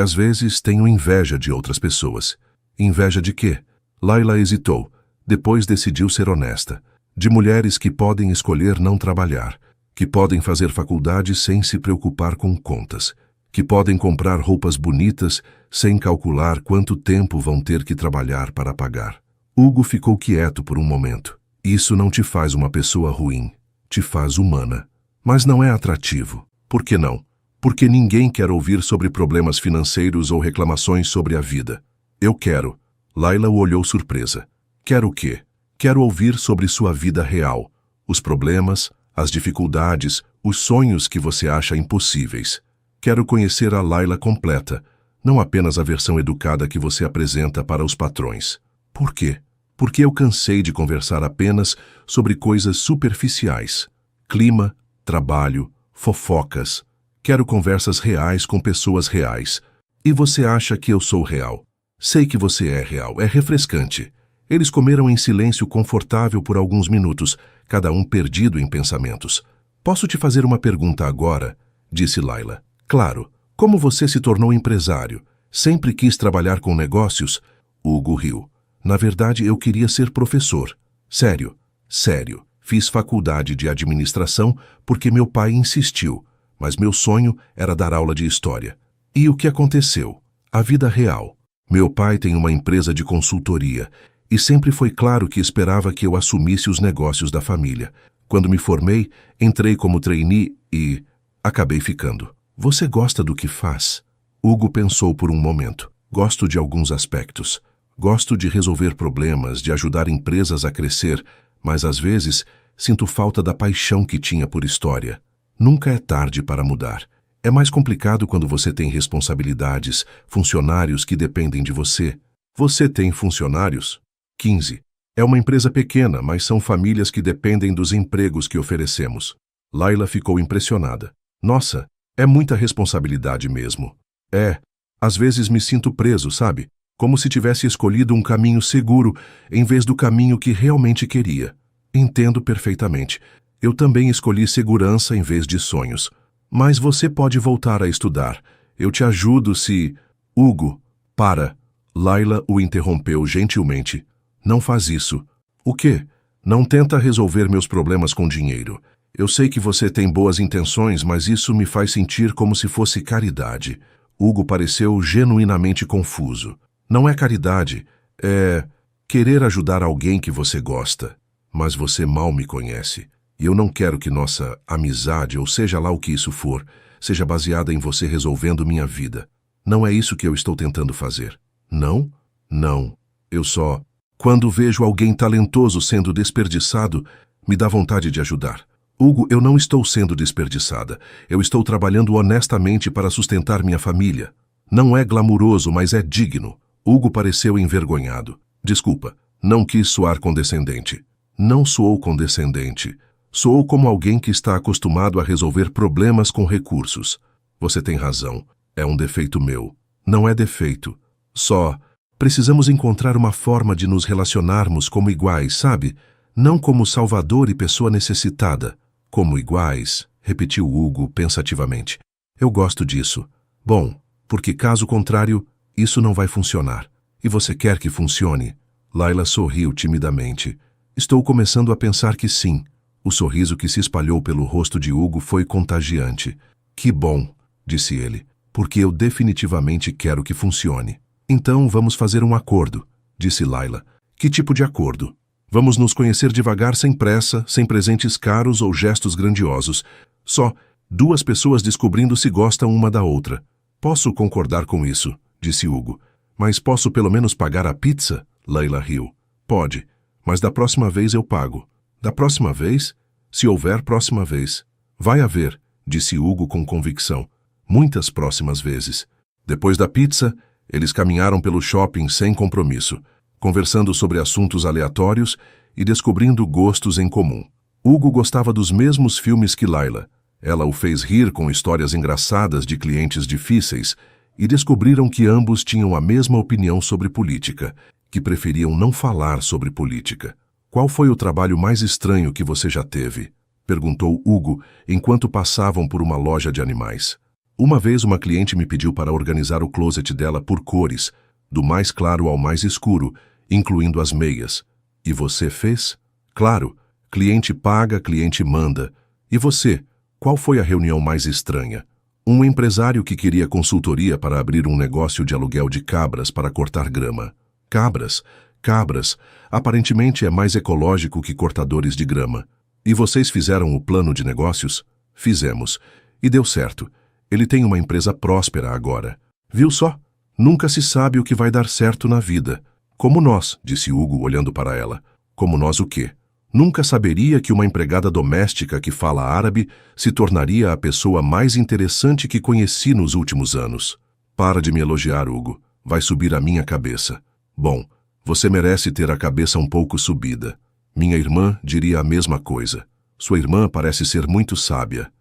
às vezes tenho inveja de outras pessoas. Inveja de quê? Layla hesitou. Depois decidiu ser honesta. De mulheres que podem escolher não trabalhar, que podem fazer faculdade sem se preocupar com contas, que podem comprar roupas bonitas sem calcular quanto tempo vão ter que trabalhar para pagar. Hugo ficou quieto por um momento. Isso não te faz uma pessoa ruim, te faz humana. Mas não é atrativo. Por que não? Porque ninguém quer ouvir sobre problemas financeiros ou reclamações sobre a vida. Eu quero. Layla o olhou surpresa. Quero o quê? Quero ouvir sobre sua vida real, os problemas, as dificuldades, os sonhos que você acha impossíveis. Quero conhecer a Layla completa, não apenas a versão educada que você apresenta para os patrões. Por quê? Porque eu cansei de conversar apenas sobre coisas superficiais. Clima, trabalho, fofocas. Quero conversas reais com pessoas reais. E você acha que eu sou real? Sei que você é real, é refrescante. Eles comeram em silêncio confortável por alguns minutos, cada um perdido em pensamentos. Posso te fazer uma pergunta agora? Disse Layla. Claro. Como você se tornou empresário? Sempre quis trabalhar com negócios? Hugo riu. Na verdade, eu queria ser professor. Sério. Sério. Fiz faculdade de administração porque meu pai insistiu, mas meu sonho era dar aula de história. E o que aconteceu? A vida real. Meu pai tem uma empresa de consultoria e sempre foi claro que esperava que eu assumisse os negócios da família. Quando me formei, entrei como trainee e acabei ficando. Você gosta do que faz? Hugo pensou por um momento. Gosto de alguns aspectos. Gosto de resolver problemas, de ajudar empresas a crescer, mas às vezes sinto falta da paixão que tinha por história. Nunca é tarde para mudar. É mais complicado quando você tem responsabilidades, funcionários que dependem de você. Você tem funcionários? 15. É uma empresa pequena, mas são famílias que dependem dos empregos que oferecemos. Laila ficou impressionada. Nossa, é muita responsabilidade mesmo. Às vezes me sinto preso, sabe? Como se tivesse escolhido um caminho seguro em vez do caminho que realmente queria. Entendo perfeitamente. Eu também escolhi segurança em vez de sonhos. Mas você pode voltar a estudar. Eu te ajudo se... Hugo, para. Laila o interrompeu gentilmente. Não faz isso. O quê? Não tenta resolver meus problemas com dinheiro. Eu sei que você tem boas intenções, mas isso me faz sentir como se fosse caridade. Hugo pareceu genuinamente confuso. Não é caridade, é querer ajudar alguém que você gosta. Mas você mal me conhece. E eu não quero que nossa amizade, ou seja lá o que isso for, seja baseada em você resolvendo minha vida. Não é isso que eu estou tentando fazer. Não? Não. Eu só... Quando vejo alguém talentoso sendo desperdiçado, me dá vontade de ajudar. Hugo, eu não estou sendo desperdiçada. Eu estou trabalhando honestamente para sustentar minha família. Não é glamuroso, mas é digno. Hugo pareceu envergonhado. Desculpa, não quis soar condescendente. Não soou condescendente. Soou como alguém que está acostumado a resolver problemas com recursos. Você tem razão. É um defeito meu. Não é defeito. Só precisamos encontrar uma forma de nos relacionarmos como iguais, sabe? Não como salvador e pessoa necessitada. Como iguais, repetiu Hugo pensativamente. Eu gosto disso. Bom, porque caso contrário, isso não vai funcionar. E você quer que funcione? Laila sorriu timidamente. Estou começando a pensar que sim. O sorriso que se espalhou pelo rosto de Hugo foi contagiante. Que bom, disse ele, porque eu definitivamente quero que funcione. Então vamos fazer um acordo, disse Laila. Que tipo de acordo? Vamos nos conhecer devagar, sem pressa, sem presentes caros ou gestos grandiosos. Só duas pessoas descobrindo se gostam uma da outra. Posso concordar com isso, disse Hugo. Mas posso pelo menos pagar a pizza? Laila riu. Pode, mas da próxima vez eu pago. Da próxima vez? Se houver próxima vez. Vai haver, disse Hugo com convicção. Muitas próximas vezes. Depois da pizza, eles caminharam pelo shopping sem compromisso, conversando sobre assuntos aleatórios e descobrindo gostos em comum. Hugo gostava dos mesmos filmes que Laila. Ela o fez rir com histórias engraçadas de clientes difíceis e descobriram que ambos tinham a mesma opinião sobre política, que preferiam não falar sobre política. Qual foi o trabalho mais estranho que você já teve? Perguntou Hugo enquanto passavam por uma loja de animais. Uma vez uma cliente me pediu para organizar o closet dela por cores, do mais claro ao mais escuro, incluindo as meias. E você fez? Claro, cliente paga, cliente manda. E você, qual foi a reunião mais estranha? Um empresário que queria consultoria para abrir um negócio de aluguel de cabras para cortar grama. Cabras? Cabras. Aparentemente é mais ecológico que cortadores de grama. E vocês fizeram o plano de negócios? Fizemos. E deu certo. Ele tem uma empresa próspera agora. Viu só? Nunca se sabe o que vai dar certo na vida. Como nós, disse Hugo olhando para ela. Como nós o quê? Nunca saberia que uma empregada doméstica que fala árabe se tornaria a pessoa mais interessante que conheci nos últimos anos. Para de me elogiar, Hugo. Vai subir a minha cabeça. Bom, você merece ter a cabeça um pouco subida. Minha irmã diria a mesma coisa. Sua irmã parece ser muito sábia.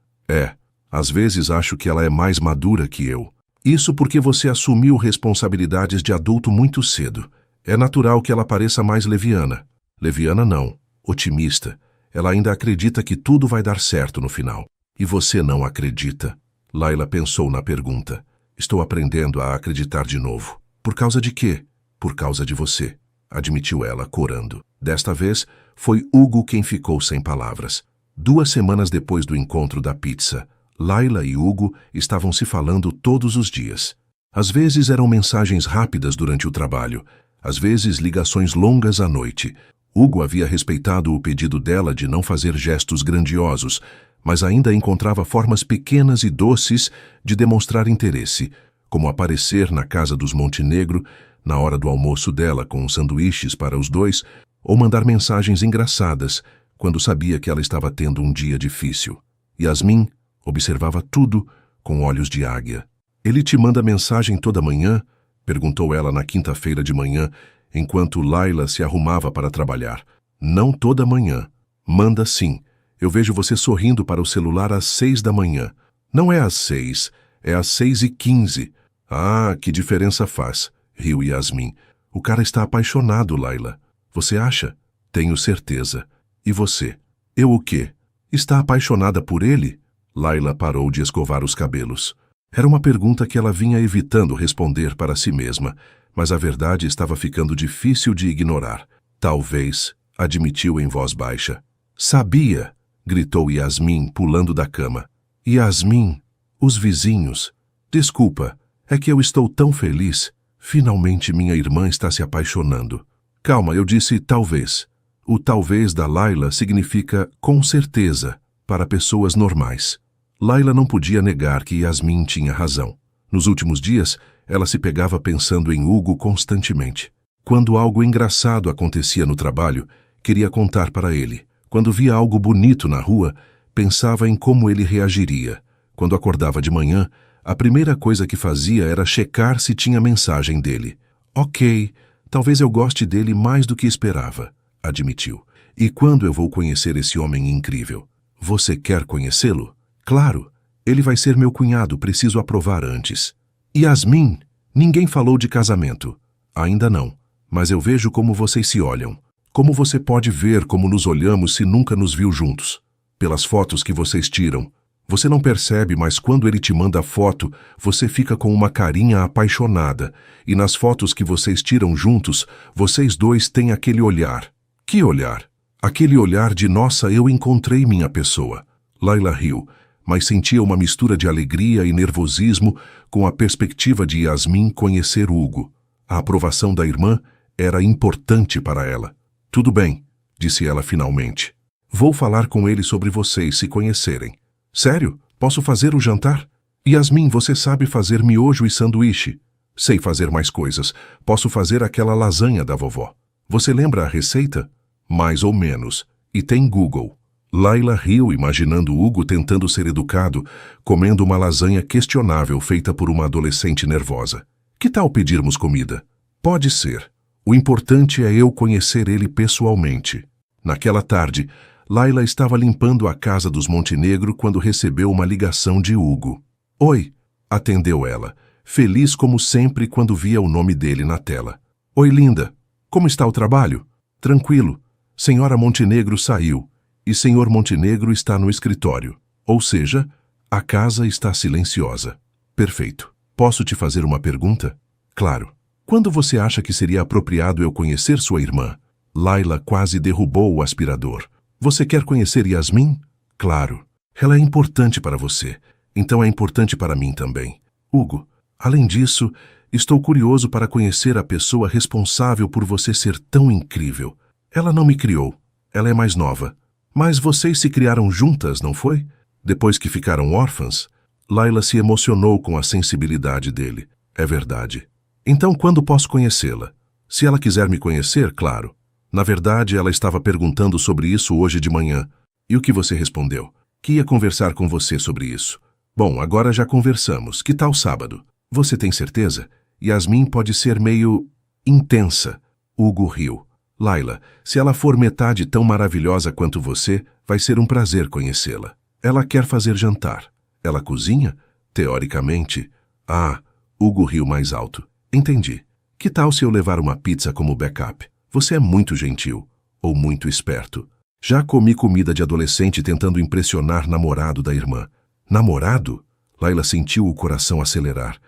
Às vezes acho que ela é mais madura que eu. Isso porque você assumiu responsabilidades de adulto muito cedo. É natural que ela pareça mais leviana. Leviana não, otimista. Ela ainda acredita que tudo vai dar certo no final. E você não acredita? Laila pensou na pergunta. Estou aprendendo a acreditar de novo. Por causa de quê? Por causa de você, admitiu ela, corando. Desta vez, foi Hugo quem ficou sem palavras. 2 semanas depois do encontro da pizza, Laila e Hugo estavam se falando todos os dias. Às vezes eram mensagens rápidas durante o trabalho, Às vezes, ligações longas à noite. Hugo havia respeitado o pedido dela de não fazer gestos grandiosos, mas ainda encontrava formas pequenas e doces de demonstrar interesse, como aparecer na casa dos Montenegro, na hora do almoço dela com sanduíches para os dois, ou mandar mensagens engraçadas, quando sabia que ela estava tendo um dia difícil. Yasmin observava tudo com olhos de águia. Ele te manda mensagem toda manhã? Perguntou ela na quinta-feira de manhã, enquanto Laila se arrumava para trabalhar. Não toda manhã. Manda sim. Eu vejo você sorrindo para o celular às 6 da manhã. Não é às 6, é às 6h15. Ah, que diferença faz, riu Yasmin. O cara está apaixonado, Laila. Você acha? Tenho certeza. E você? Eu o quê? Está apaixonada por ele? Laila parou de escovar os cabelos. Era uma pergunta que ela vinha evitando responder para si mesma, mas a verdade estava ficando difícil de ignorar. Talvez, admitiu em voz baixa. Sabia, gritou Yasmin, pulando da cama. Yasmin, os vizinhos. Desculpa, é que eu estou tão feliz. Finalmente minha irmã está se apaixonando. Calma, eu disse talvez. O talvez da Laila significa com certeza para pessoas normais. Laila não podia negar que Yasmin tinha razão. Nos últimos dias, ela se pegava pensando em Hugo constantemente. Quando algo engraçado acontecia no trabalho, queria contar para ele. Quando via algo bonito na rua, pensava em como ele reagiria. Quando acordava de manhã, a primeira coisa que fazia era checar se tinha mensagem dele. Ok, talvez eu goste dele mais do que esperava, admitiu. E quando eu vou conhecer esse homem incrível? Você quer conhecê-lo? Claro, ele vai ser meu cunhado, preciso aprovar antes. Yasmin, ninguém falou de casamento. Ainda não, mas eu vejo como vocês se olham. Como você pode ver como nos olhamos se nunca nos viu juntos? Pelas fotos que vocês tiram. Você não percebe, mas quando ele te manda a foto, você fica com uma carinha apaixonada. E nas fotos que vocês tiram juntos, vocês dois têm aquele olhar. Que olhar? Aquele olhar de nossa, eu encontrei minha pessoa. Laila riu, mas sentia uma mistura de alegria e nervosismo com a perspectiva de Yasmin conhecer Hugo. A aprovação da irmã era importante para ela. Tudo bem, disse ela finalmente. Vou falar com ele sobre vocês se conhecerem. Sério? Posso fazer o jantar? Yasmin, você sabe fazer miojo e sanduíche? Sei fazer mais coisas. Posso fazer aquela lasanha da vovó. Você lembra a receita? Mais ou menos. E tem Google. Laila riu, imaginando Hugo tentando ser educado, comendo uma lasanha questionável feita por uma adolescente nervosa. Que tal pedirmos comida? Pode ser. O importante é eu conhecer ele pessoalmente. Naquela tarde, Laila estava limpando a casa dos Montenegro quando recebeu uma ligação de Hugo. Oi, atendeu ela, feliz como sempre quando via o nome dele na tela. Oi, linda. Como está o trabalho? Tranquilo. Senhora Montenegro saiu. E senhor Montenegro está no escritório. Ou seja, a casa está silenciosa. Perfeito. Posso te fazer uma pergunta? Claro. Quando você acha que seria apropriado eu conhecer sua irmã? Laila quase derrubou o aspirador. Você quer conhecer Yasmin? Claro. Ela é importante para você. Então é importante para mim também. Hugo, além disso, estou curioso para conhecer a pessoa responsável por você ser tão incrível. Ela não me criou. Ela é mais nova. Mas vocês se criaram juntas, não foi? Depois que ficaram órfãs? Laila se emocionou com a sensibilidade dele. É verdade. Então quando posso conhecê-la? Se ela quiser me conhecer, claro. Na verdade, ela estava perguntando sobre isso hoje de manhã. E o que você respondeu? Que ia conversar com você sobre isso. Bom, agora já conversamos. Que tal sábado? Você tem certeza? Yasmin pode ser meio intensa. Hugo riu. Laila, se ela for metade tão maravilhosa quanto você, vai ser um prazer conhecê-la. Ela quer fazer jantar. Ela cozinha? Teoricamente. Ah, Hugo riu mais alto. Entendi. Que tal se eu levar uma pizza como backup? Você é muito gentil. Ou muito esperto. Já comi comida de adolescente tentando impressionar namorado da irmã. Namorado? Laila sentiu o coração acelerar.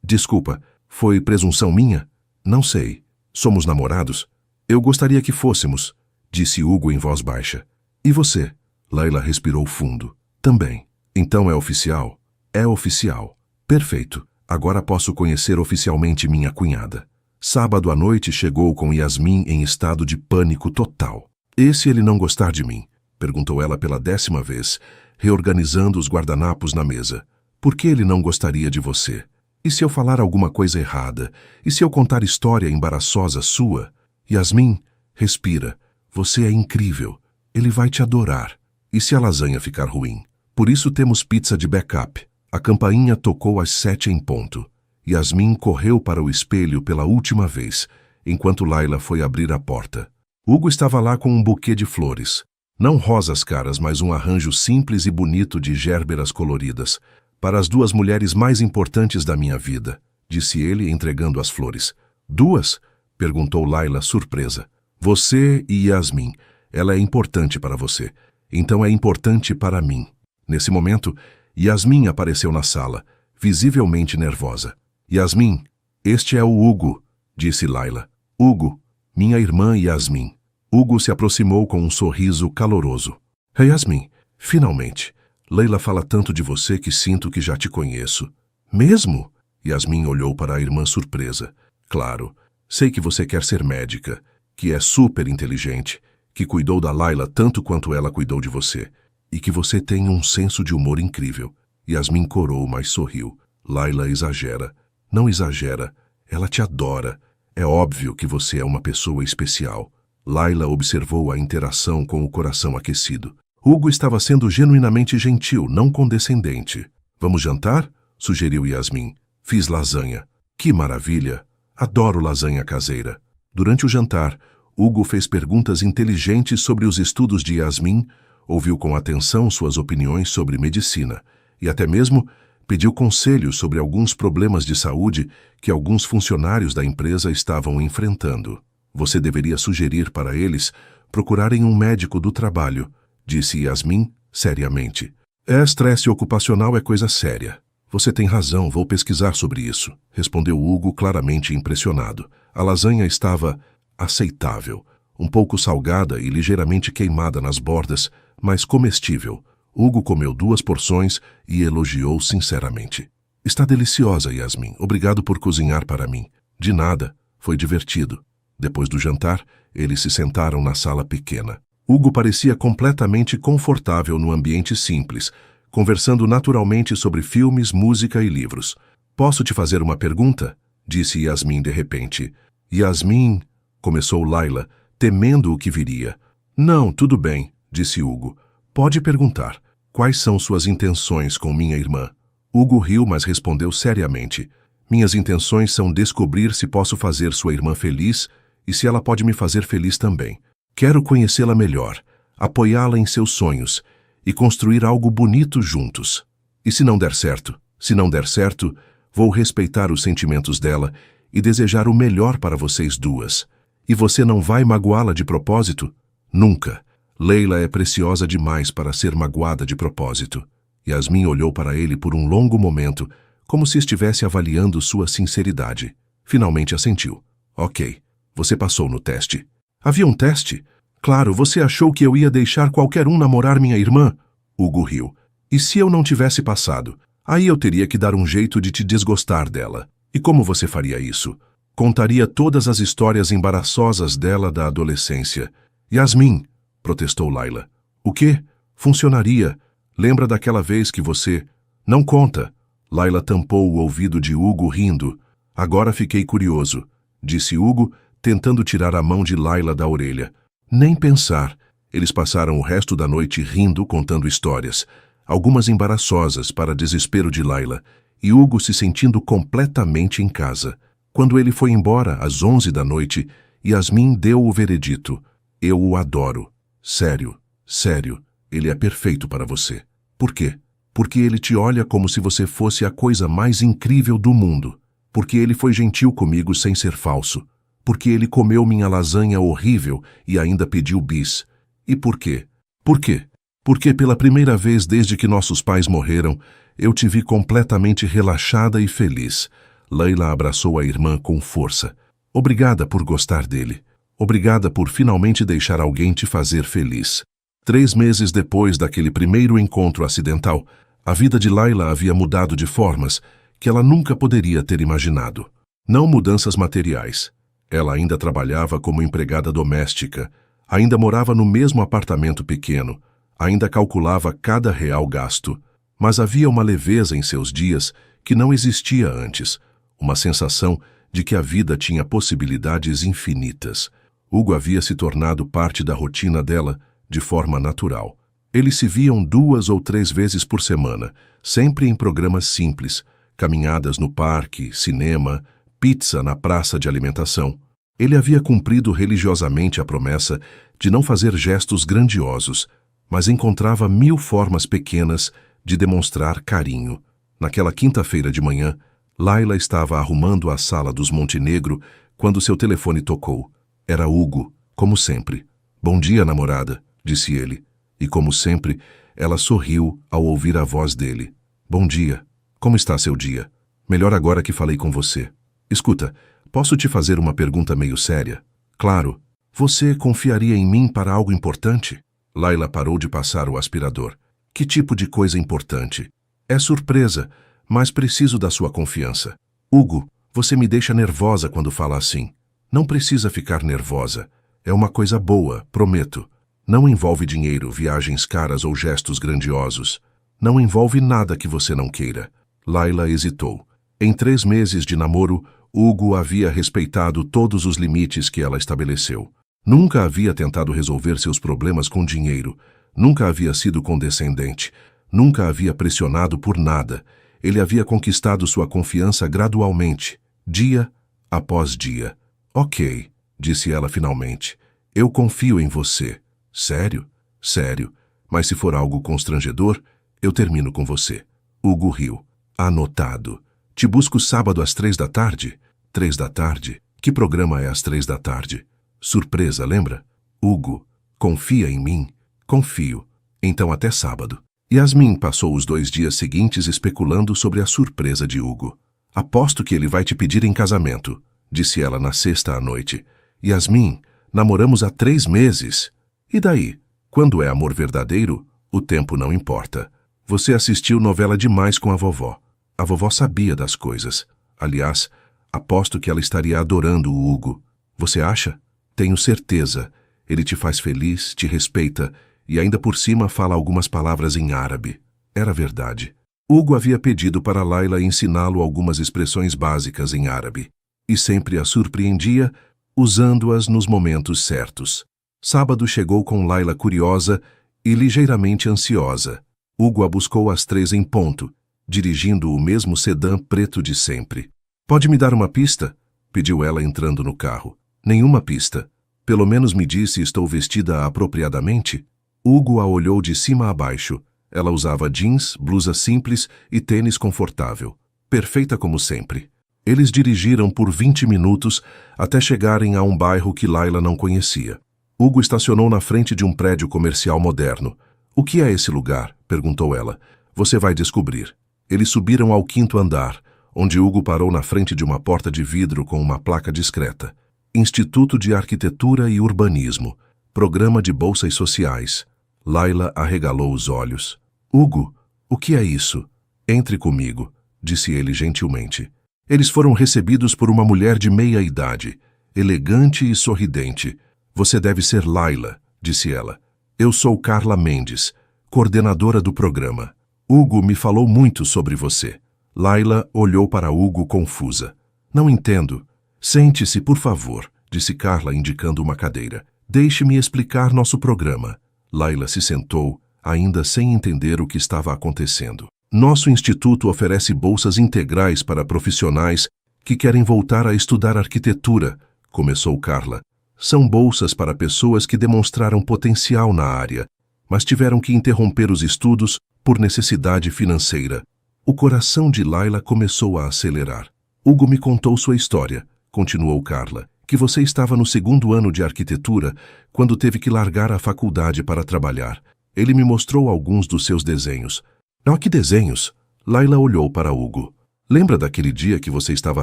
Desculpa, foi presunção minha? Não sei. Somos namorados? Eu gostaria que fôssemos, disse Hugo em voz baixa. E você? Laila respirou fundo. Também. Então é oficial? É oficial. Perfeito. Agora posso conhecer oficialmente minha cunhada. Sábado à noite chegou com Yasmin em estado de pânico total. "E se ele não gostar de mim?" perguntou ela pela 10ª vez, reorganizando os guardanapos na mesa. "Por que ele não gostaria de você? E se eu falar alguma coisa errada? E se eu contar história embaraçosa sua? Yasmin, respira. Você é incrível. Ele vai te adorar. E se a lasanha ficar ruim? Por isso temos pizza de backup." A campainha tocou às 7 em ponto. Yasmin correu para o espelho pela última vez, enquanto Layla foi abrir a porta. Hugo estava lá com um buquê de flores. Não rosas caras, mas um arranjo simples e bonito de gérberas coloridas. "Para as 2 mulheres mais importantes da minha vida", disse ele, entregando as flores. "2?" perguntou Layla, surpresa. "Você e Yasmin. Ela é importante para você. Então é importante para mim." Nesse momento, Yasmin apareceu na sala, visivelmente nervosa. "Yasmin, este é o Hugo", disse Layla. "Hugo, minha irmã Yasmin." Hugo se aproximou com um sorriso caloroso. "Hey, Yasmin, finalmente. Layla fala tanto de você que sinto que já te conheço." "Mesmo?" Yasmin olhou para a irmã surpresa. "Claro, sei que você quer ser médica, que é super inteligente, que cuidou da Layla tanto quanto ela cuidou de você, e que você tem um senso de humor incrível." Yasmin corou, mas sorriu. "Layla exagera." "Não exagera. Ela te adora. É óbvio que você é uma pessoa especial." Layla observou a interação com o coração aquecido. Hugo estava sendo genuinamente gentil, não condescendente. "Vamos jantar?" sugeriu Yasmin. "Fiz lasanha." "Que maravilha! Adoro lasanha caseira." Durante o jantar, Hugo fez perguntas inteligentes sobre os estudos de Yasmin, ouviu com atenção suas opiniões sobre medicina e até mesmo pediu conselhos sobre alguns problemas de saúde que alguns funcionários da empresa estavam enfrentando. "Você deveria sugerir para eles procurarem um médico do trabalho", disse Yasmin seriamente. Estresse ocupacional é coisa séria." "Você tem razão, vou pesquisar sobre isso", respondeu Hugo, claramente impressionado. A lasanha estava aceitável, um pouco salgada e ligeiramente queimada nas bordas, mas comestível. Hugo comeu 2 porções e elogiou sinceramente. "Está deliciosa, Yasmin. Obrigado por cozinhar para mim." "De nada. Foi divertido." Depois do jantar, eles se sentaram na sala pequena. Hugo parecia completamente confortável no ambiente simples, conversando naturalmente sobre filmes, música e livros. "Posso te fazer uma pergunta?" disse Yasmin de repente. "Yasmin", começou Layla, temendo o que viria. "Não, tudo bem", disse Hugo. "Pode perguntar. Quais são suas intenções com minha irmã?" Hugo riu, mas respondeu seriamente. "Minhas intenções são descobrir se posso fazer sua irmã feliz e se ela pode me fazer feliz também. Quero conhecê-la melhor, apoiá-la em seus sonhos e construir algo bonito juntos. E se não der certo, vou respeitar os sentimentos dela e desejar o melhor para vocês 2. E você não vai magoá-la de propósito? Nunca. Layla é preciosa demais para ser magoada de propósito." Yasmin olhou para ele por um longo momento, como se estivesse avaliando sua sinceridade. Finalmente assentiu. "Ok, você passou no teste." "Havia um teste? Claro, você achou que eu ia deixar qualquer um namorar minha irmã?" Hugo riu. "E se eu não tivesse passado? Aí eu teria que dar um jeito de te desgostar dela. E como você faria isso?" "Contaria todas as histórias embaraçosas dela da adolescência." "Yasmin", protestou Layla. "O quê? Funcionaria. Lembra daquela vez que você..." "Não conta." Layla tampou o ouvido de Hugo rindo. "Agora fiquei curioso", disse Hugo, tentando tirar a mão de Layla da orelha. "Nem pensar." Eles passaram o resto da noite rindo, contando histórias, algumas embaraçosas para desespero de Layla, e Hugo se sentindo completamente em casa. Quando ele foi embora, às 11 da noite, Yasmin deu o veredito. "Eu o adoro. Sério, sério, ele é perfeito para você." "Por quê?" "Porque ele te olha como se você fosse a coisa mais incrível do mundo. Porque ele foi gentil comigo sem ser falso. Porque ele comeu minha lasanha horrível e ainda pediu bis. E por quê? Por quê? Porque pela primeira vez desde que nossos pais morreram, eu te vi completamente relaxada e feliz." Layla abraçou a irmã com força. "Obrigada por gostar dele. Obrigada por finalmente deixar alguém te fazer feliz." 3 meses depois daquele primeiro encontro acidental, a vida de Layla havia mudado de formas que ela nunca poderia ter imaginado. Não mudanças materiais, Ela ainda trabalhava como empregada doméstica, ainda morava no mesmo apartamento pequeno, ainda calculava cada real gasto. Mas havia uma leveza em seus dias que não existia antes, uma sensação de que a vida tinha possibilidades infinitas. Hugo havia se tornado parte da rotina dela de forma natural. Eles se viam 2 ou 3 vezes por semana, sempre em programas simples, caminhadas no parque, cinema, pizza na praça de alimentação. Ele havia cumprido religiosamente a promessa de não fazer gestos grandiosos, mas encontrava 1000 formas pequenas de demonstrar carinho. Naquela quinta-feira de manhã, Laila estava arrumando a sala dos Montenegro quando seu telefone tocou. Era Hugo, como sempre. "Bom dia, namorada", disse ele. E como sempre, ela sorriu ao ouvir a voz dele. "Bom dia. Como está seu dia? Melhor agora que falei com você. Escuta, posso te fazer uma pergunta meio séria?" "Claro. Você confiaria em mim para algo importante?" Laila parou de passar o aspirador. "Que tipo de coisa importante?" "É surpresa, mas preciso da sua confiança." "Hugo, você me deixa nervosa quando fala assim." "Não precisa ficar nervosa. É uma coisa boa, prometo. Não envolve dinheiro, viagens caras ou gestos grandiosos. Não envolve nada que você não queira." Laila hesitou. Em 3 meses de namoro, Hugo havia respeitado todos os limites que ela estabeleceu. Nunca havia tentado resolver seus problemas com dinheiro. Nunca havia sido condescendente. Nunca havia pressionado por nada. Ele havia conquistado sua confiança gradualmente, dia após dia. "Ok", disse ela finalmente. "Eu confio em você." "Sério?" "Sério. Mas se for algo constrangedor, eu termino com você." Hugo riu. "Anotado. Te busco sábado às 3 da tarde?" 3 da tarde? Que programa é às 3 da tarde? Surpresa, lembra? "Hugo, confia em mim?" "Confio. Então até sábado." Yasmin passou os 2 dias seguintes especulando sobre a surpresa de Hugo. "Aposto que ele vai te pedir em casamento", disse ela na sexta à noite. "Yasmin, namoramos há 3 meses. E daí? Quando é amor verdadeiro, o tempo não importa. Você assistiu novela demais com a vovó. A vovó sabia das coisas. Aliás, aposto que ela estaria adorando o Hugo. Você acha? Tenho certeza. Ele te faz feliz, te respeita e ainda por cima fala algumas palavras em árabe." Era verdade. Hugo havia pedido para Laila ensiná-lo algumas expressões básicas em árabe e sempre a surpreendia usando-as nos momentos certos. Sábado chegou com Laila curiosa e ligeiramente ansiosa. Hugo a buscou às 3 em ponto, dirigindo o mesmo sedã preto de sempre. "Pode me dar uma pista?" pediu ela entrando no carro. "Nenhuma pista. Pelo menos me diz se estou vestida apropriadamente?" Hugo a olhou de cima a baixo. Ela usava jeans, blusa simples e tênis confortável. Perfeita como sempre. Eles dirigiram por 20 minutos até chegarem a um bairro que Laila não conhecia. Hugo estacionou na frente de um prédio comercial moderno. "O que é esse lugar?" perguntou ela. "Você vai descobrir." Eles subiram ao 5º andar, onde Hugo parou na frente de uma porta de vidro com uma placa discreta. "Instituto de Arquitetura e Urbanismo. Programa de Bolsas Sociais." Laila arregalou os olhos. "Hugo, o que é isso?" "Entre comigo", disse ele gentilmente. Eles foram recebidos por uma mulher de meia idade, elegante e sorridente. "Você deve ser Laila", disse ela. "Eu sou Carla Mendes, coordenadora do programa. Hugo me falou muito sobre você." Laila olhou para Hugo confusa. "Não entendo." "Sente-se, por favor", disse Carla indicando uma cadeira. "Deixe-me explicar nosso programa." Laila se sentou, ainda sem entender o que estava acontecendo. "Nosso instituto oferece bolsas integrais para profissionais que querem voltar a estudar arquitetura", começou Carla. "São bolsas para pessoas que demonstraram potencial na área, mas tiveram que interromper os estudos por necessidade financeira." O coração de Laila começou a acelerar. "Hugo me contou sua história", continuou Carla, "que você estava no 2º ano de arquitetura quando teve que largar a faculdade para trabalhar. Ele me mostrou alguns dos seus desenhos." "Ah, que desenhos?" Laila olhou para Hugo. "Lembra daquele dia que você estava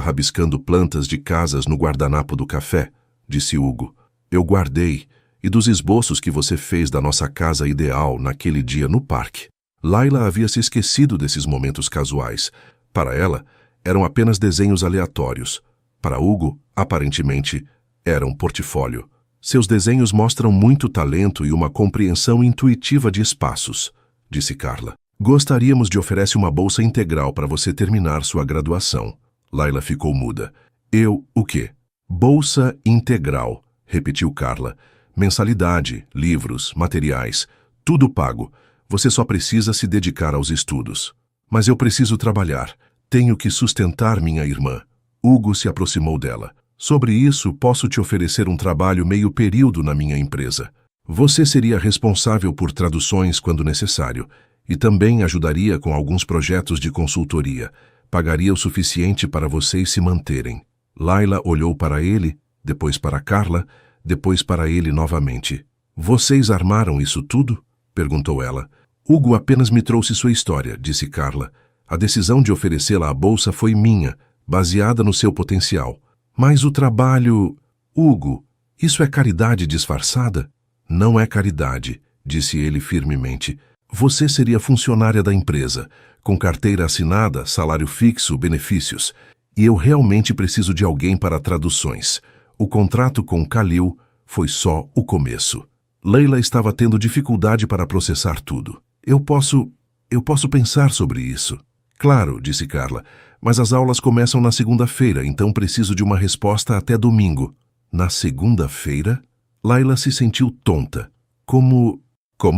rabiscando plantas de casas no guardanapo do café?" disse Hugo. "Eu guardei, e dos esboços que você fez da nossa casa ideal naquele dia no parque." Laila havia se esquecido desses momentos casuais. Para ela, eram apenas desenhos aleatórios. Para Hugo, aparentemente, Era um portfólio. Seus desenhos mostram muito talento e uma compreensão intuitiva de espaços, disse Carla. Gostaríamos de oferecer uma bolsa integral para você terminar sua graduação. Layla ficou muda. O quê? Bolsa integral, repetiu Carla. Mensalidade, livros, materiais, tudo pago. Você só precisa se dedicar aos estudos. Mas eu preciso trabalhar. Tenho que sustentar minha irmã. Hugo se aproximou dela. Sobre isso, posso te oferecer um trabalho meio período na minha empresa. Você seria responsável por traduções quando necessário e também ajudaria com alguns projetos de consultoria. Pagaria o suficiente para vocês se manterem. Layla olhou para ele, depois para Carla, depois para ele novamente. Vocês armaram isso tudo? Perguntou ela. Hugo apenas me trouxe sua história, disse Carla. A decisão de oferecê-la a bolsa foi minha, baseada no seu potencial. Mas o trabalho... Hugo, isso é caridade disfarçada? Não é caridade, disse ele firmemente. Você seria funcionária da empresa, com carteira assinada, salário fixo, benefícios. E eu realmente preciso de alguém para traduções. O contrato com Khalil foi só o começo. Layla estava tendo dificuldade para processar tudo. Eu posso pensar sobre isso. Claro, disse Carla, mas as aulas começam na segunda-feira, então preciso de uma resposta até domingo. Na segunda-feira? Layla se sentiu tonta. Como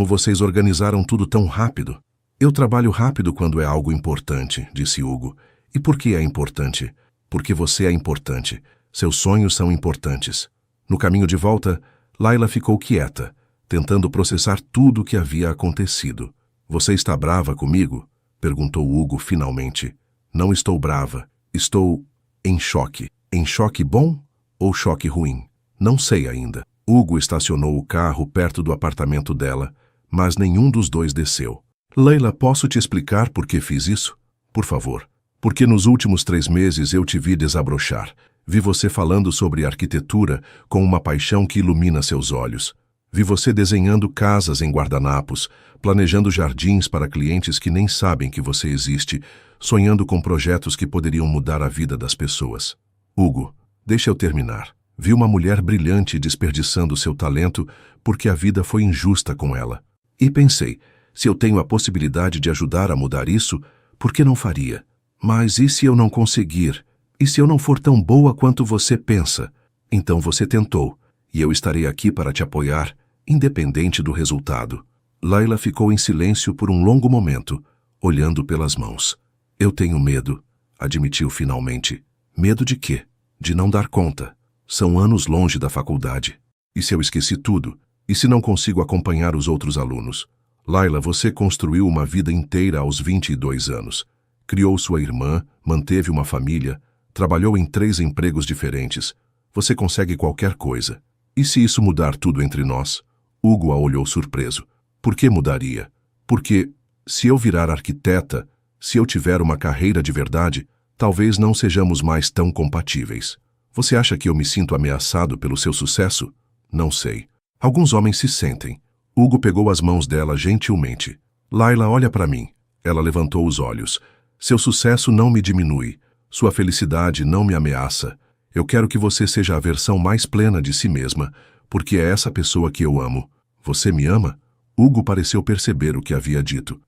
vocês organizaram tudo tão rápido? Eu trabalho rápido quando é algo importante, disse Hugo. E por que é importante? Porque você é importante. Seus sonhos são importantes. No caminho de volta, Layla ficou quieta, tentando processar tudo o que havia acontecido. Você está brava comigo? Perguntou Hugo finalmente. Não estou brava. Estou em choque. Em choque bom ou choque ruim? Não sei ainda. Hugo estacionou o carro perto do apartamento dela, mas nenhum dos dois desceu. Layla, posso te explicar por que fiz isso? Por favor. Porque nos últimos 3 meses eu te vi desabrochar. Vi você falando sobre arquitetura com uma paixão que ilumina seus olhos. Vi você desenhando casas em guardanapos, planejando jardins para clientes que nem sabem que você existe, sonhando com projetos que poderiam mudar a vida das pessoas. Hugo, deixa eu terminar. Vi uma mulher brilhante desperdiçando seu talento porque a vida foi injusta com ela. E pensei, se eu tenho a possibilidade de ajudar a mudar isso, por que não faria? Mas e se eu não conseguir? E se eu não for tão boa quanto você pensa? Então você tentou, e eu estarei aqui para te apoiar, independente do resultado. Layla ficou em silêncio por um longo momento, olhando pelas mãos. Eu tenho medo, admitiu finalmente. Medo de quê? De não dar conta. São anos longe da faculdade. E se eu esqueci tudo? E se não consigo acompanhar os outros alunos? Layla, você construiu uma vida inteira aos 22 anos. Criou sua irmã, manteve uma família, trabalhou em 3 empregos diferentes. Você consegue qualquer coisa. E se isso mudar tudo entre nós? Hugo a olhou surpreso. Por que mudaria? Porque, se eu virar arquiteta, se eu tiver uma carreira de verdade, talvez não sejamos mais tão compatíveis. Você acha que eu me sinto ameaçado pelo seu sucesso? Não sei. Alguns homens se sentem. Hugo pegou as mãos dela gentilmente. Layla, olha para mim. Ela levantou os olhos. Seu sucesso não me diminui. Sua felicidade não me ameaça. Eu quero que você seja a versão mais plena de si mesma, porque é essa pessoa que eu amo. Você me ama? Hugo pareceu perceber o que havia dito.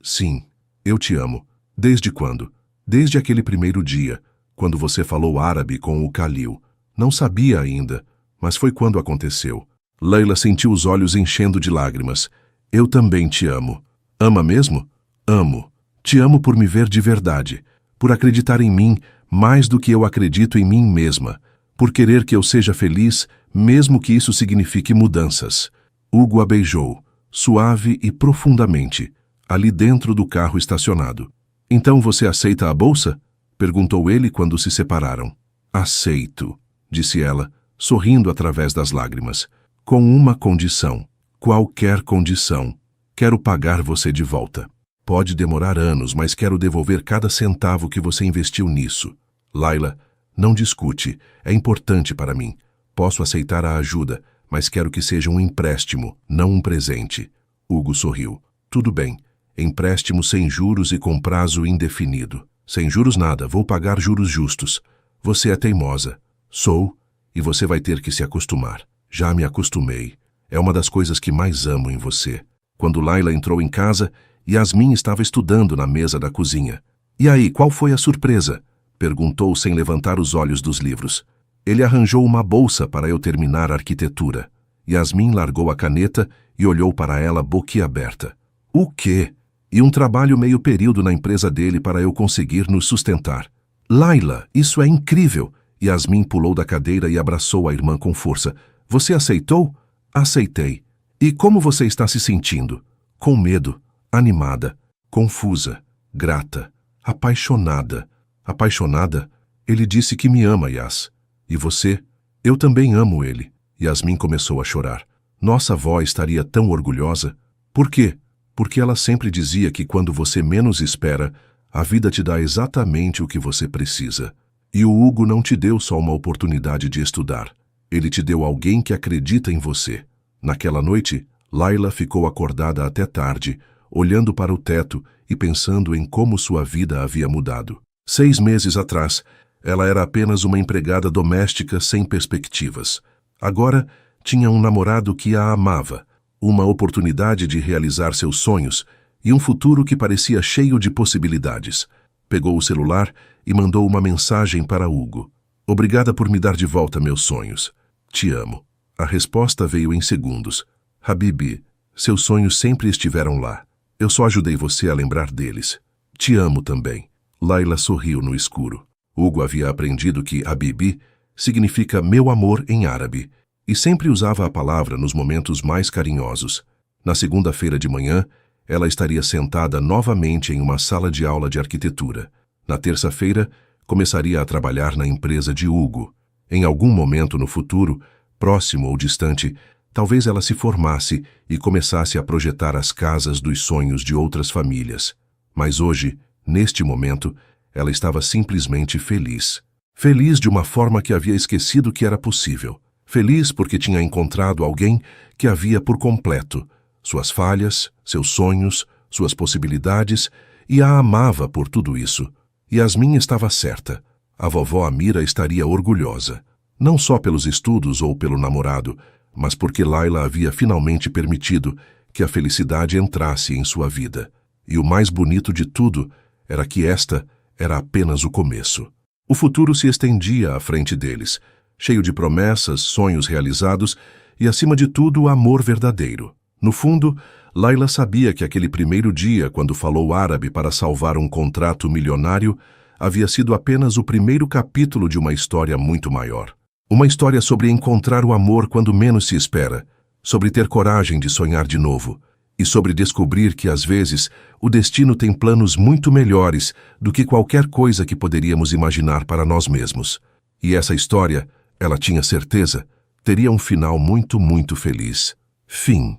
Sim, eu te amo. Desde quando? Desde aquele primeiro dia, quando você falou árabe com o Khalil. Não sabia ainda, mas foi quando aconteceu. Layla sentiu os olhos enchendo de lágrimas. Eu também te amo. Ama mesmo? Amo. Te amo por me ver de verdade, por acreditar em mim mais do que eu acredito em mim mesma, por querer que eu seja feliz, mesmo que isso signifique mudanças. Hugo a beijou, suave e profundamente, ali dentro do carro estacionado. Então você aceita a bolsa? Perguntou ele quando se separaram. Aceito, disse ela, sorrindo através das lágrimas. Com uma condição. Qualquer condição. Quero pagar você de volta. Pode demorar anos, mas quero devolver cada centavo que você investiu nisso. Layla, não discute. É importante para mim. Posso aceitar a ajuda, mas quero que seja um empréstimo, não um presente. Hugo sorriu. Tudo bem. Empréstimo sem juros e com prazo indefinido. Sem juros nada, vou pagar juros justos. Você é teimosa. Sou. E e você vai ter que se acostumar. Já me acostumei. É uma das coisas que mais amo em você. Quando Layla entrou em casa, Yasmin estava estudando na mesa da cozinha. E aí, qual foi a surpresa? Perguntou sem levantar os olhos dos livros. Ele arranjou uma bolsa para eu terminar arquitetura. Yasmin largou a caneta e olhou para ela boquiaberta. O quê? E um trabalho meio período na empresa dele para eu conseguir nos sustentar. Layla, isso é incrível! Yasmin pulou da cadeira e abraçou a irmã com força. Você aceitou? Aceitei. E como você está se sentindo? Com medo, animada, confusa, grata, apaixonada. Apaixonada? Ele disse que me ama, Yas. E você? Eu também amo ele. Yasmin começou a chorar. Nossa avó estaria tão orgulhosa. Por quê? Porque ela sempre dizia que quando você menos espera, a vida te dá exatamente o que você precisa. E o Hugo não te deu só uma oportunidade de estudar. Ele te deu alguém que acredita em você. Naquela noite, Layla ficou acordada até tarde, olhando para o teto e pensando em como sua vida havia mudado. 6 meses atrás, ela era apenas uma empregada doméstica sem perspectivas. Agora, tinha um namorado que a amava, uma oportunidade de realizar seus sonhos e um futuro que parecia cheio de possibilidades. Pegou o celular e mandou uma mensagem para Hugo. Obrigada por me dar de volta meus sonhos. Te amo. A resposta veio em segundos. Habibi, seus sonhos sempre estiveram lá. Eu só ajudei você a lembrar deles. Te amo também. Layla sorriu no escuro. Hugo havia aprendido que Habibi significa meu amor em árabe e sempre usava a palavra nos momentos mais carinhosos. Na segunda-feira de manhã, ela estaria sentada novamente em uma sala de aula de arquitetura. Na terça-feira, começaria a trabalhar na empresa de Hugo. Em algum momento no futuro, próximo ou distante, talvez ela se formasse e começasse a projetar as casas dos sonhos de outras famílias. Mas hoje, neste momento, ela estava simplesmente feliz. Feliz de uma forma que havia esquecido que era possível. Feliz porque tinha encontrado alguém que a via por completo, suas falhas, seus sonhos, suas possibilidades, e a amava por tudo isso. Yasmin estava certa. A vovó Amira estaria orgulhosa, não só pelos estudos ou pelo namorado, mas porque Layla havia finalmente permitido que a felicidade entrasse em sua vida. E o mais bonito de tudo era que esta era apenas o começo. O futuro se estendia à frente deles, cheio de promessas, sonhos realizados e, acima de tudo, amor verdadeiro. No fundo, Layla sabia que aquele primeiro dia, quando falou árabe para salvar um contrato milionário, havia sido apenas o primeiro capítulo de uma história muito maior. Uma história sobre encontrar o amor quando menos se espera, sobre ter coragem de sonhar de novo, e sobre descobrir que, às vezes, o destino tem planos muito melhores do que qualquer coisa que poderíamos imaginar para nós mesmos. E essa história, ela tinha certeza, teria um final muito, muito feliz. Fim.